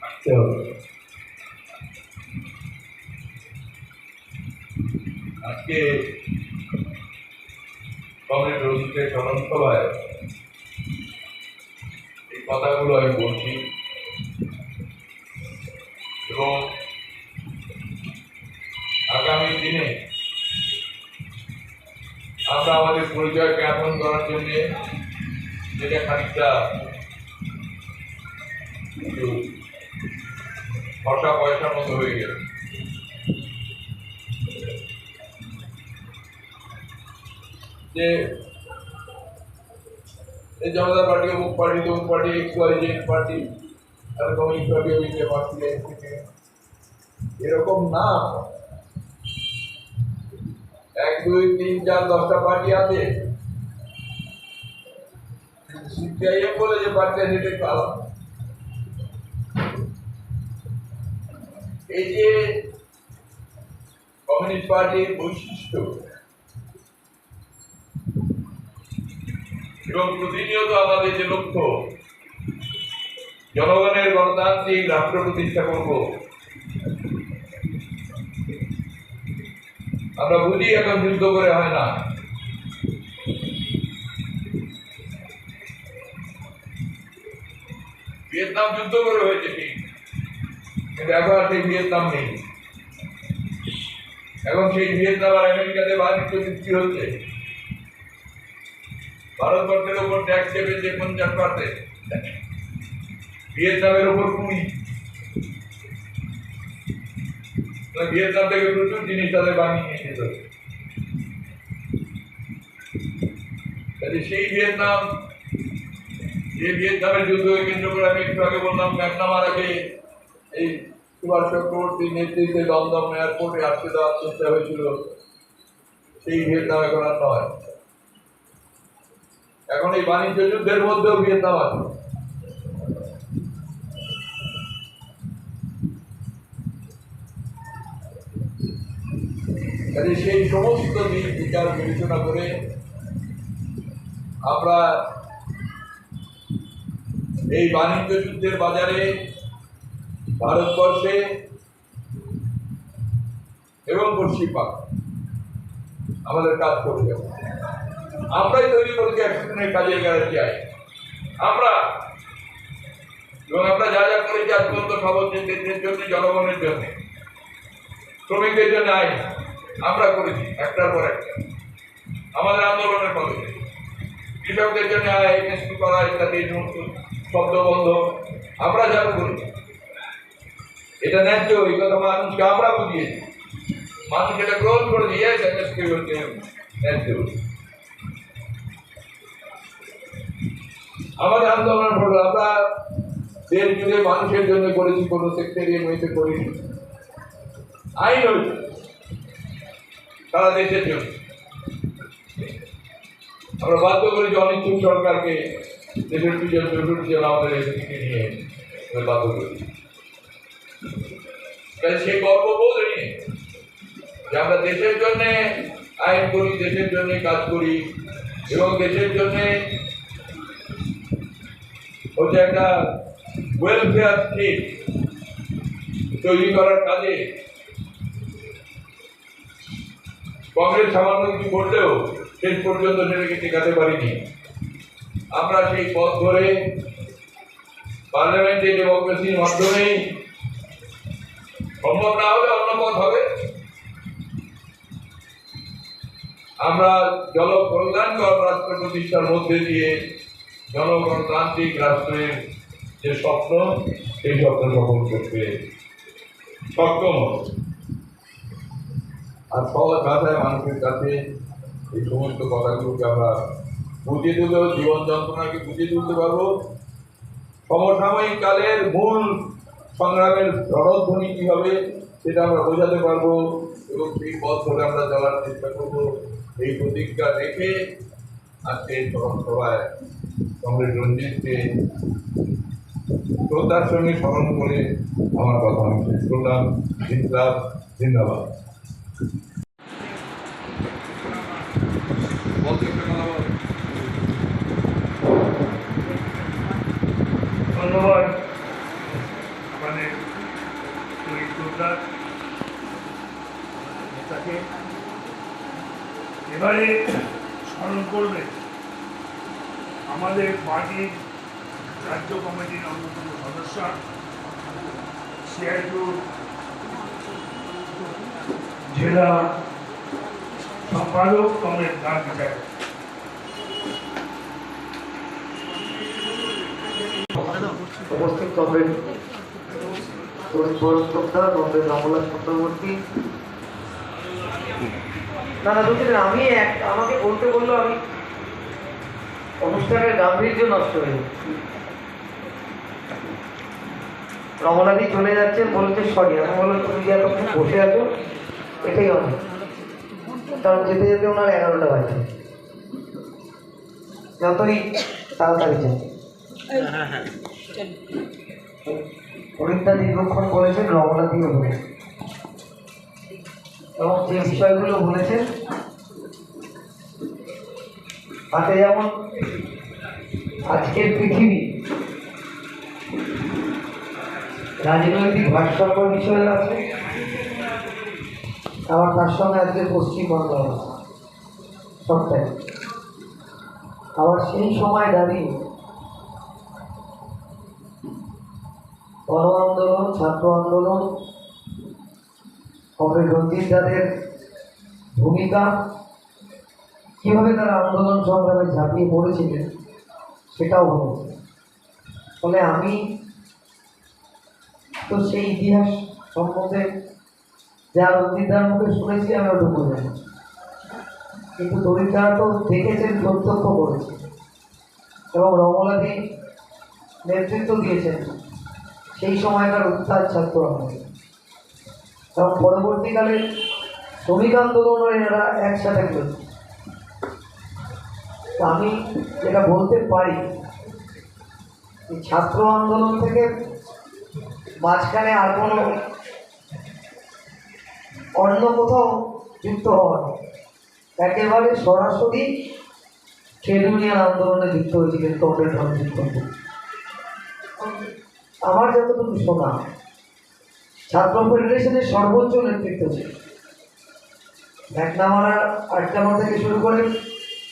থাকতে হবে। আজকে কমরেড রঞ্জিতের স্মরণ সভায় এই কথাগুলো আমি বলছি এবং আগামী দিনে আমরা আমাদের পরিচয় জ্ঞাপন করার জন্য যেটা খানিকটা খরচা পয়সার মতো হয়ে গেল, যে এই জনতা পার্টি, অমুক পার্টি, তমুক পার্টি, XYZ পার্টি, আর কমিউনিস্ট পার্টি, বিজেপি পার্টি, এরকম না। 1, 2, 3, 4, 10টা পার্টি আছে। সিপিআইএম বলে যে পার্টি আছে এটা একটু আলাদা। এই যে কমিউনিস্ট পার্টির বৈশিষ্ট্য এবং প্রতিনিয়ত আমাদের যে লক্ষ্য জনগণের গণতান্ত্রিক রাষ্ট্র প্রতিষ্ঠা করব, আমরা বুঝি এখন যুদ্ধ করে হয় না। ভিয়েতনাম যুদ্ধ করে হয়েছে ঠিক, কিন্তু এখন আর সেই ভিয়েতনাম নেই। এখন সেই ভিয়েতনাম আর আমেরিকাতে বাণিজ্য চুক্তি হচ্ছে, ভারতবর্ষের উপর ট্যাক্স চেপেছে 50%, ভিয়েতনামের উপর 20%। ভিয়েতনাম থেকে প্রচুর জিনিস তাদের বানিয়ে নিয়ে যেত। সেই ভিয়েতনাম, যে ভিয়েতনামের যুদ্ধকে কেন্দ্র করে আমি একটু আগে বললাম ম্যাকনামার আগে এই সুভাষ চক্রবর্তীর নেতৃত্বে দমদম এয়ারপোর্টে আটকে দেওয়ার চেষ্টা হয়েছিল, সেই ভিয়েতনাম এখন আর নয়। এখন এই বাণিজ্য যুদ্ধের মধ্যেও ভিয়েতনাম আছে। সেই সমস্ত দিক বিচার বিবেচনা করে আমরা এই বাণিজ্য যুদ্ধের বাজারে ভারতবর্ষে এবং পশ্চিমবঙ্গ আমাদের কাজ করে যাব। আমরাই তৈরি করেছি অ্যাক্সিডেন্টের কাজের গ্যারান্টি আইন আমরা, এবং আমরা যা যা করেছি আজ পর্যন্ত দেশের জন্য, জনগণের জন্য, শ্রমিকদের জন্য আইন আমরা করেছি একটার পর একটা। আমাদের আন্দোলনের ফলে কৃষকদের জন্য এমএসপি করা ইত্যাদি সমস্ত শব্দবন্ধ আমরা যা করেছি, এটা ন্যায্য, এই কথা মানুষকে আমরা বুঝিয়েছি, মানুষ এটা গ্রহণ করে দিয়ে এমএসপি হচ্ছে ন্যায্য। আমাদের আন্দোলনের ফলে আমরা দেশ জুড়ে মানুষের জন্য করেছি, কোনো সেক্টরিয়ান হইতে করিনি। আইন হয়েছে সারা দেশের জন্য। আমরা বাধ্য করেছি অনিচ্ছুক সরকারকে দেশের পিছনে জন্য আমাদের এসপিকে নিয়ে বাধ্য করেছি। সেই গর্ববোধ নিয়ে যে আমরা দেশের জন্য আইন করি, দেশের জন্য কাজ করি, এবং দেশের জন্য হচ্ছে একটা ওয়েলফেয়ার স্টেট তৈরি করার কাজে কংগ্রেস সামান্য কিছু করলেও শেষ পর্যন্ত সেটাকে টেকাতে পারিনি। আমরা সেই পথ ধরে পার্লামেন্টে ডেমোক্রেসির মাধ্যমেই, সম্ভব না হলে অন্য পথ হবে, আমরা জনকল্যাণকর রাষ্ট্র প্রতিষ্ঠার মধ্যে দিয়ে জনগণতান্ত্রিক রাষ্ট্রের যে স্বপ্ন, সেই স্বপ্ন সফল করতে সক্ষম হবে। আর সহজ ভাষায় মানুষের কাছে এই সমস্ত কথাগুলোকে আমরা বুঝিয়ে তুলতে, জীবন যন্ত্রণাকে বুঝিয়ে তুলতে পারবো। সমসাময়িক কালের মূল সংগ্রামের জনধ্বনি কী হবে সেটা আমরা বোঝাতে পারবো, এবং সেই পথ ধরে আমরা চলার চেষ্টা করবো। এই প্রতিজ্ঞা রেখে আজকে সভায় কংগ্রেস রঞ্জিতকে শ্রদ্ধার সঙ্গে স্মরণ করে আমার কথা আমি শেষ করলাম। জিন্দাবাদ। ধন্যবাদ আমাদের শ্রদ্ধার নেতাকে। এবারে স্মরণ করবে আমাদের পার্টির রাজ্য কমিটির অন্যতম সদস্য, সিআইটিউর জেলা সম্পাদক কংগ্রেস গান বিচারক। উপস্থিত কংগ্রেস কংগ্রেস রামলাল চক্রবর্তী, না দুদিন আমি আমাকে বলতে বললো, আমি অনুষ্ঠানের গাম্ভীর্য নষ্ট হয়ে যাচ্ছে। রমলাদি চলে যাচ্ছেন, বলেছে সরি। আমি বললাম তুমি যে এতক্ষণ বসে আছো এটাই অনেক, কারণ যেতে যেতে ওনার 11টা বাজে। যতই তাড়াতাড়ি যায়। অরিন্দা দীর্ঘক্ষণ বলেছেন, রমলাদিও বলেছেন। এবং যে বিষয়গুলো বলেছেন তাতে যেমন আজকের পৃথিবী রাজনৈতিক ভারসাম্য বিষয় আছে, আবার তার সঙ্গে আজকে পশ্চিমবঙ্গ আছে সবটাই। আবার সেই সময় দাঁড়িয়ে গণ আন্দোলন, ছাত্র আন্দোলন, কমরেড রঞ্জিত দাদের ভূমিকা, কীভাবে তারা আন্দোলন সংগ্রামে ঝাঁপিয়ে পড়েছিলেন সেটাও বলেছে। ফলে আমি তো সেই ইতিহাস সম্বন্ধে যা রঞ্জিতদার মুখে শুনেছি আমি ওটুকু জানি, কিন্তু তরিদারা তো দেখেছেন, প্রত্যক্ষ করেছেন এবং রমলাদি নেতৃত্ব দিয়েছেন সেই সময়কার উত্তাল ছাত্র আন্দোলন এবং পরবর্তীকালে শ্রমিক আন্দোলনও এরা একসাথে করেছে। আমি যেটা বলতে পারি, ছাত্র আন্দোলন থেকে মাঝখানে আর কোনো অন্য কোথাও যুক্ত হওয়া না, একেবারে সরাসরি ট্রেড ইউনিয়ন আন্দোলনে যুক্ত হয়েছিলেন কমরেড রঞ্জিত কুণ্ডু। আমার যতটুকু শোনা, ছাত্র ফেডারেশনের সর্বোচ্চ নেতৃত্ব ছিল। ম্যাকনামারা আড্ডামা থেকে শুরু করে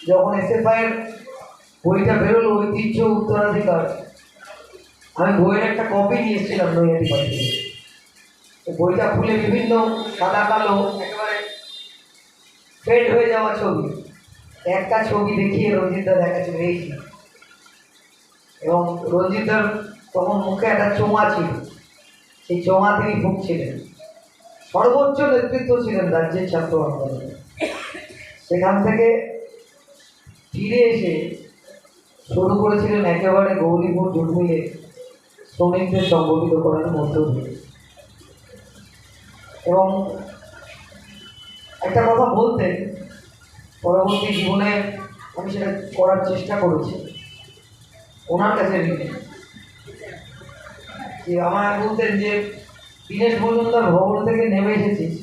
যখন এসএফআইয়ের বইটা বেরোলো ঐতিহ্য উত্তরাধিকার, আমি বইয়ের একটা কপি নিয়ে এসেছিলাম নৈহাটি পাঠিয়ে। বইটা খুলে বিভিন্ন সাদা কালো একেবারে ফেড হয়ে যাওয়া ছবি, একটা ছবি দেখিয়ে রঞ্জিতদা দেখাচ্ছিল এই, এবং রঞ্জিতদার তখন মুখে একটা চোমা ছিল, সেই চোমা তিনি ভুগছিলেন। সর্বোচ্চ নেতৃত্ব ছিলেন রাজ্যের ছাত্র আন্দোলনে। সেখান থেকে ফিরে এসে শুরু করেছিলেন একেবারে গৌরীপুর জুট মিলে শ্রমিকদের সংগঠিত করার মধ্য দিয়ে। এবং একটা কথা বলতে, পরবর্তী জীবনে আমি সেটা করার চেষ্টা করেছি ওনার কাছে, যে আমার বলতেন যে দীনেশ মজুমদার ভবন থেকে নেমে এসেছিস,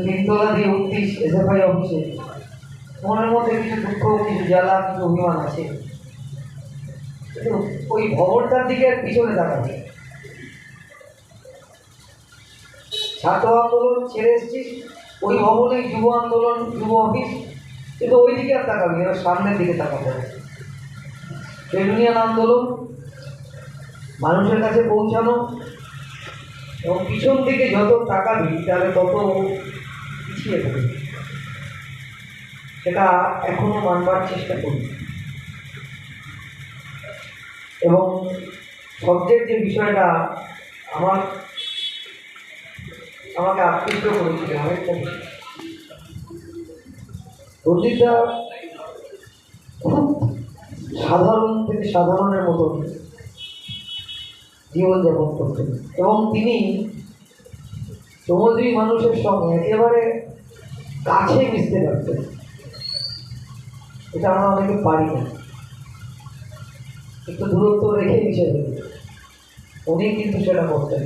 তিনতলা দিয়ে উঠতিস এসএফআই অফিসে, মনের মধ্যে কিছু দুঃখ, কিছু জ্বালা, কিছু অভিমান আছে, কিন্তু ওই ভবনটার দিকে পিছনে তাকাবে। ছাত্র আন্দোলন ছেড়ে এসেছিস, ওই ভবনেই যুব আন্দোলন, যুব অফিস, কিন্তু ওই দিকে আর তাকাবি, এবার সামনের দিকে তাকাবো। ট্রেড ইউনিয়ন আন্দোলন মানুষের কাছে পৌঁছানো, এবং পিছন দিকে যত তাকাবি তাহলে তত পিছিয়ে পড়বে। সেটা এখনো মানবার চেষ্টা করি। এবং সবচেয়ে যে বিষয়টা আমাকে আকৃষ্ট করেছিল অনেকটা, রঞ্জিতদা খুব সাধারণ থেকে সাধারণের মতো জীবনযাপন করতেন, এবং তিনি সমাজী মানুষের সঙ্গে একেবারে কাছে মিশতে পারতেন। এটা আমরা অনেকে পারি না, একটু দূরত্ব রেখে মিশে ফেলি। উনি কিন্তু সেটা করতেন,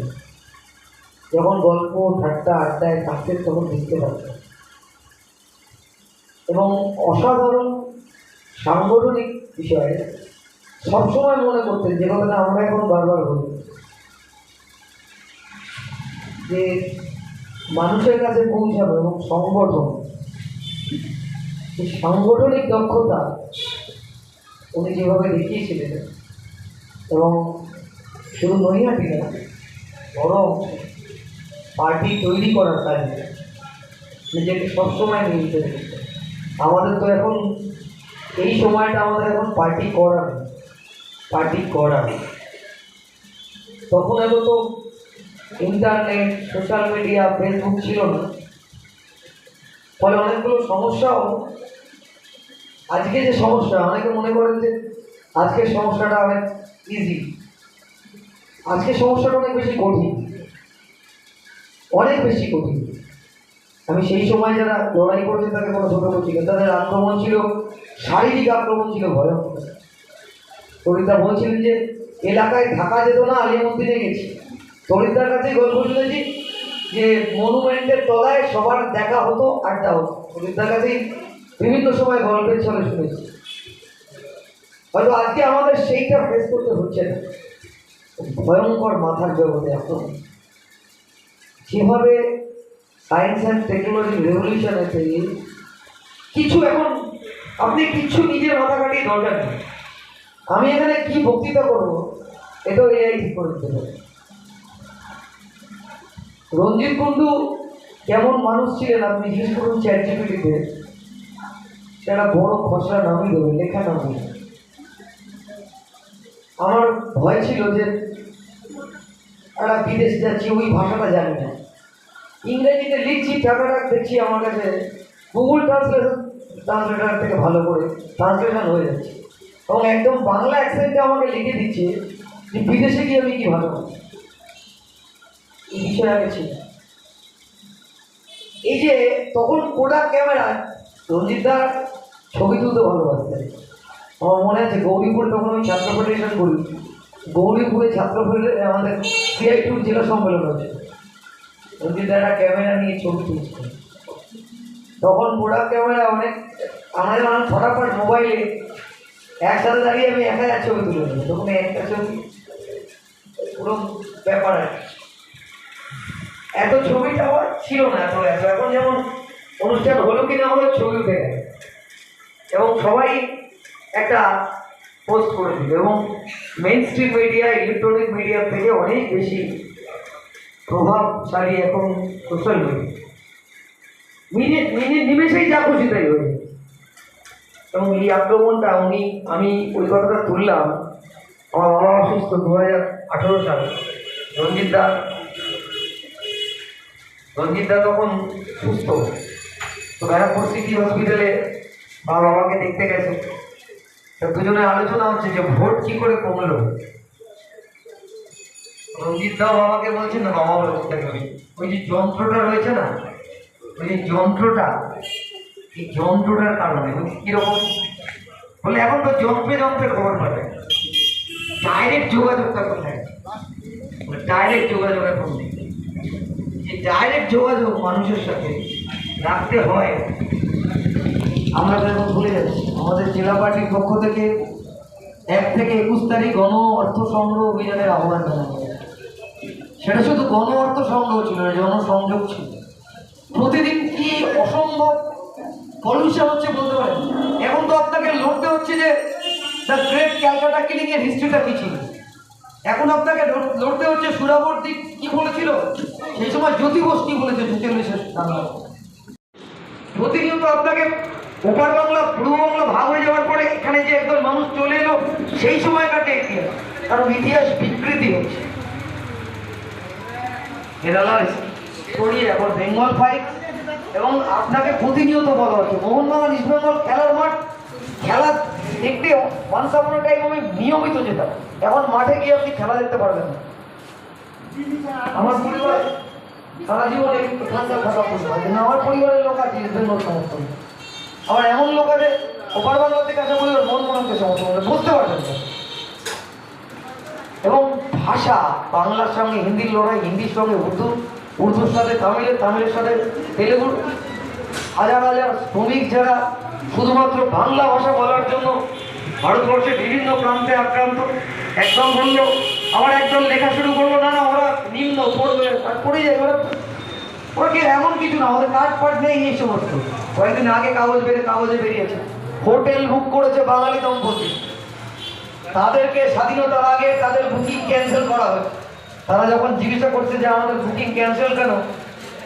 যখন গল্প ঠাট্টা আড্ডায় থাকতেন তখন মিশতে পারতেন। এবং অসাধারণ সাংগঠনিক বিষয়ে সবসময় মনে করতেন, যে কথাটা আমরা এখন বারবার বলি, যে মানুষের কাছে পৌঁছানো এবং সংগঠন, এই সাংগঠনিক দক্ষতা উনি যেভাবে দেখিয়েছিলেন, এবং শুধু নৈহাটি না, বরং পার্টি তৈরি করার কাজে নিজেকে সবসময় নিয়োজিত রেখেছেন। আমাদের তো এখন এই সময়টা আমাদের এখন পার্টি করা, তখন এত তো ইন্টারনেট, সোশ্যাল মিডিয়া, ফেসবুক ছিল না। ফলে অনেকগুলো সমস্যাও, আজকে যে সমস্যা, অনেকে মনে করেন যে আজকের সমস্যাটা অনেক ইজি, আজকের সমস্যাটা অনেক বেশি কঠিন, অনেক বেশি কঠিন। আমি সেই সময় যারা লড়াই করেছে তাকে কোনো ছোটো করছি, তাদের আক্রমণ ছিল, শারীরিক আক্রমণ ছিল ভয়ঙ্কর। তরিদা বলছিলেন যে এলাকায় থাকা যেত না, আলিয়ামুদ্দিনে গেছি, তরিদার কাছে গল্প শুনেছি যে মনুমেন্টের তলায় সবার দেখা হতো, আড্ডা হতো। রঞ্জিতদার কাছেই বিভিন্ন সময় গল্পের ছলে শুনেছি। হয়তো আজকে আমাদের সেইটা ফেস করতে হচ্ছে না। ভয়ঙ্কর মাথার জগতে এখন যেভাবে সায়েন্স অ্যান্ড টেকনোলজি রেভলিউশন এসে কিছু এখন আপনি কিছু নিজের মাথা কাটিয়ে দরকার নেই। আমি এখানে কি বক্তৃতা করবো এটাও এআই ঠিক করে দিতে পারে। রঞ্জিত কুণ্ডু কেমন মানুষ ছিলেন আপনি জিজ্ঞেস করুন চ্যাটজিপিটিতে, সেটা বড় খসড়া নামই দেবে, লেখা নামই। আমার ভয় ছিল যে একটা বিদেশ যাচ্ছি, ওই ভাষাটা জানি না, ইংরেজিতে লিখছি, টাকাটা দেখছি আমার কাছে গুগল ট্রান্সলেটার থেকে ভালো করে ট্রান্সলেশন হয়ে যাচ্ছে, এবং একদম বাংলা অ্যাকসেন্টে আমাকে লিখে দিচ্ছে যে বিদেশে গিয়ে আমি কি ভালো পাচ্ছি। এই বিষয় আগে ছিল। এই যে তখন কোডাক ক্যামেরায় রঞ্জিতদার ছবি তুলতে ভালোবাসতেন। আমার মনে আছে গৌরীপুরে তখন আমি ছাত্র ফেডারেশন করি, গৌরীপুরে ছাত্র ফেডারেশন আমাদের সিআই2 জেলা সম্মেলন হচ্ছে, রঞ্জিতদার একটা ক্যামেরা নিয়ে ছবি তুলছিলেন। তখন কোডাক ক্যামেরা অনেক আমাদের মানুষ ফটাফট মোবাইলে একসাথে দাঁড়িয়ে আমি একা ছবি তুলে নেব, তখন একটা ছবি পুরো ব্যাপার আর কি। এত ছবিটা আমার ছিল না, এত এত এখন যেমন অনুষ্ঠান হলো কিনা হলো ছবি উঠে গেছে এবং সবাই একটা পোস্ট করে দিল, এবং main stream media electronic media থেকে অনেক বেশি প্রভাবশালী এখন সোশ্যাল মিডিয়া। নিমেষেই যা খুশি তাই হয়ে যায়। এবং এই আক্রমণটা আমি ওই কথাটা তুললাম, আমার বাবা অসুস্থ 2018 সালে, রঞ্জিতদা তখন সুস্থ, তো ব্যারাকপুর সিটি হসপিটালে বাবাকে দেখতে গেছে। দুজনে আলোচনা হচ্ছে যে ভোট কি করে কমলো। রঞ্জিতদা বাবাকে বলছেন না, বাবা বলতে ওই যে যন্ত্রটা রয়েছে না, ওই যে যন্ত্রটা, এই যন্ত্রটার কারণে কিরকম বলে, এখন তো যন্ত্রে খবর পাবে, ডাইরেক্ট যোগাযোগটা কোথায়, ডাইরেক্ট যোগাযোগ এখন নেই। এই ডাইরেক্ট যোগাযোগ মানুষের সাথে রাখতে হয়, আমরা তো এখন ভুলে যাচ্ছি। আমাদের জেলা পার্টির পক্ষ থেকে 1 থেকে 21 তারিখ গণ অর্থ সংগ্রহ অভিযানের আহ্বান জানানো হয়েছে। সেটা শুধু গণ অর্থ সংগ্রহ ছিল না, জনসংযোগ ছিল। প্রতিদিন কি অসম্ভব পলিউশন হচ্ছে বলতে পারেন। এখন তো আপনাকে লড়তে হচ্ছে যে দ্য গ্রেট ক্যালকাটা কিলিং এর হিস্ট্রিটা কি ছিল। এখন আপনাকে লড়তে হচ্ছে সুরাবর্তী কি বলেছিল, সেই সময় জ্যোতি বোস কি বলেছে 46-এর বাংলা। প্রতিনিয়ত আপনাকে ওপার বাংলা পূর্ব বাংলা ভাগ হয়ে যাওয়ার পরে এখানে যে একদল মানুষ চলে এলো, সেই সময়কাটে ইতিহাস, কারণ ইতিহাস বিকৃতি হচ্ছে। কেরালা ছড়িয়ে এখন বেঙ্গল ফাইট, এবং আপনাকে প্রতিনিয়ত বলা হচ্ছে মোহনবাগান ইস্টবেঙ্গল খেলার মাঠ, খেলা দেখতে ওয়ান্স আপন আ টাইম আমি নিয়মিত যেতাম, এখন মাঠে গিয়ে আপনি খেলা দেখতে পারবেন না। আমার পরিবার সারা জীবন এখানকার থাকা পরিবার, কিন্তু আমার পরিবারের লোক আছে ইস্টবেঙ্গল সমর্থন, আবার এমন লোক আছে ওপার বাংলা থেকে আসা পরিবার মোহনবাগানকে সমর্থন করে, বুঝতে পারবেন না। এবং ভাষা, বাংলার সঙ্গে হিন্দির লড়াই, হিন্দির সঙ্গে উর্দুর সাথে তামিলের সাথে তেলেগুর, হাজার হাজার শ্রমিক যারা শুধুমাত্র বাংলা ভাষা বলার জন্য ভারতবর্ষের বিভিন্ন প্রান্তে আক্রান্ত। একদম বললো, আবার একদল লেখা শুরু করলো, না ওরা নিম্ন পড়বে, পড়ে যায়, ওরা কি এমন কিছু না, আমাদের কাজ পাঠ নেই এই সমস্ত। কয়েকদিন আগে কাগজে বেরিয়েছে, হোটেল বুক করেছে বাঙালি দম্পতি, তাদেরকে স্বাধীনতার আগে তাদের বুকিং ক্যান্সেল করা হয়েছে। তারা যখন জিজ্ঞাসা করছে যে আমাদের বুকিং ক্যান্সেল কেন,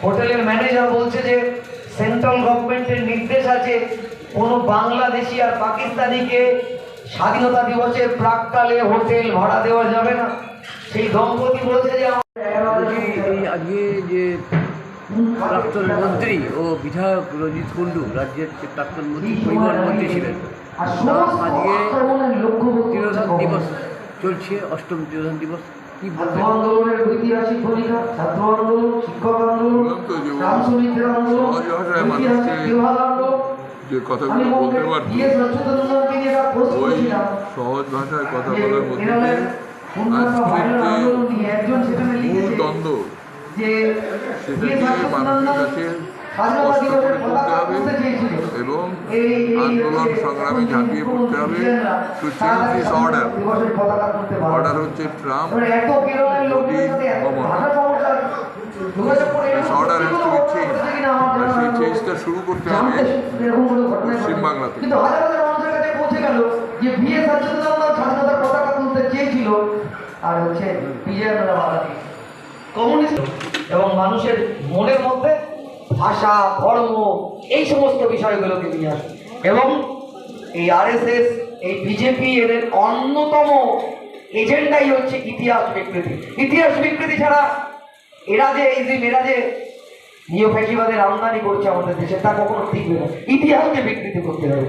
হোটেলের ম্যানেজার বলছে যে সেন্ট্রাল গভর্নমেন্টের নির্দেশ আছে কোনো বাংলাদেশি আর পাকিস্তানিকে স্বাধীনতা দিবসের প্রাককালে হোটেল ভাড়া দেওয়া যাবে না। সেই দম্পতি বলছে যে আজকে যে প্রাক্তন মন্ত্রী ও বিধায়ক রঞ্জিত কুণ্ডু, রাজ্যের যে প্রাক্তন মন্ত্রী, পরিবহন মন্ত্রী ছিলেন, আজকে তিরোধান দিবস চলছে, 8ম তিরোধান দিবস। কি ছাত্র আন্দোলনের ঐতিহাসিক ভূমিকা, ছাত্র আন্দোলন, শিক্ষক আন্দোলন, গ্রাম শ্রমিকদের আন্দোলন, ঐতিহাসিক বিভাগ আন্দোলন, যে কথাগুলো বলতে পারতো ওই সহজ ভাষায় কথা বলার মধ্যে দিয়ে আজকের যে মূল দ্বন্দ্ব যে সেটাকে মানুষের কাছে স্পষ্ট করে তুলতে হবে এবং আন্দোলন সংগ্রামে ঝাঁপিয়ে পড়তে হবে to change this order. Order হচ্ছে Trump Modi Mamata. Order has to be change, আর সেই চেঞ্জটা শুরু করতে হবে পশ্চিমবাংলা থেকে। কিন্তু হাজার হাজার মানুষের কাছে পৌঁছে গেল যে বিএস সচ্চিদানন্দ স্বাধীনতার পতাকা তুলতে চেয়েছিল আর হচ্ছে বিজয়ানন্দ বালাজি কমিউনিস্ট। এবং মানুষের মনের মধ্যে ভাষা, ধর্ম, এই সমস্ত বিষয়গুলোকে নিয়ে আসে। এবং এই আরএসএস, এই বিজেপি, এদের অন্যতম এজেন্ডাই হচ্ছে ইতিহাস বিকৃতি। ইতিহাস বিকৃতি ছাড়া এরা যে নিও ফ্যাসিবাদের আমদানি করছে আমাদের দেশে, তা কখনো টিকবে না। ইতিহাসকে বিকৃতি করতে হবে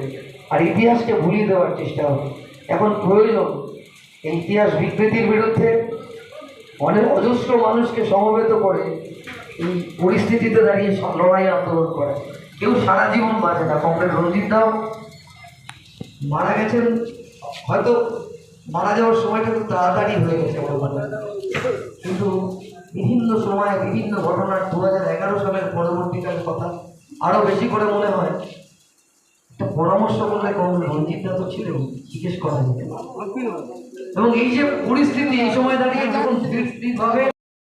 আর ইতিহাসকে ভুলিয়ে দেওয়ার চেষ্টা হবে। এখন প্রয়োজন এই ইতিহাস বিকৃতির বিরুদ্ধে অনেক অজস্র মানুষকে সমবেত করে এই পরিস্থিতিতে দাঁড়িয়ে লড়াই আন্দোলন করে। কেউ সারা জীবন বাঁচে না। কমরেড রঞ্জিত দাও মারা গেছেন, হয়তো মারা যাওয়ার সময়টা খুব তাড়াতাড়ি হয়ে গেছে আমার মনে হয়। কিন্তু বিভিন্ন সময়ে বিভিন্ন ঘটনার 2011 সালের পরবর্তীকালের কথা আরও বেশি করে মনে হয় একটা পরামর্শ করলে কমরেড রঞ্জিত দা তো ছিলেন, জিজ্ঞেস করা যেত। এবং এই যে পরিস্থিতি, এই সময় দাঁড়িয়ে যখন ভাবে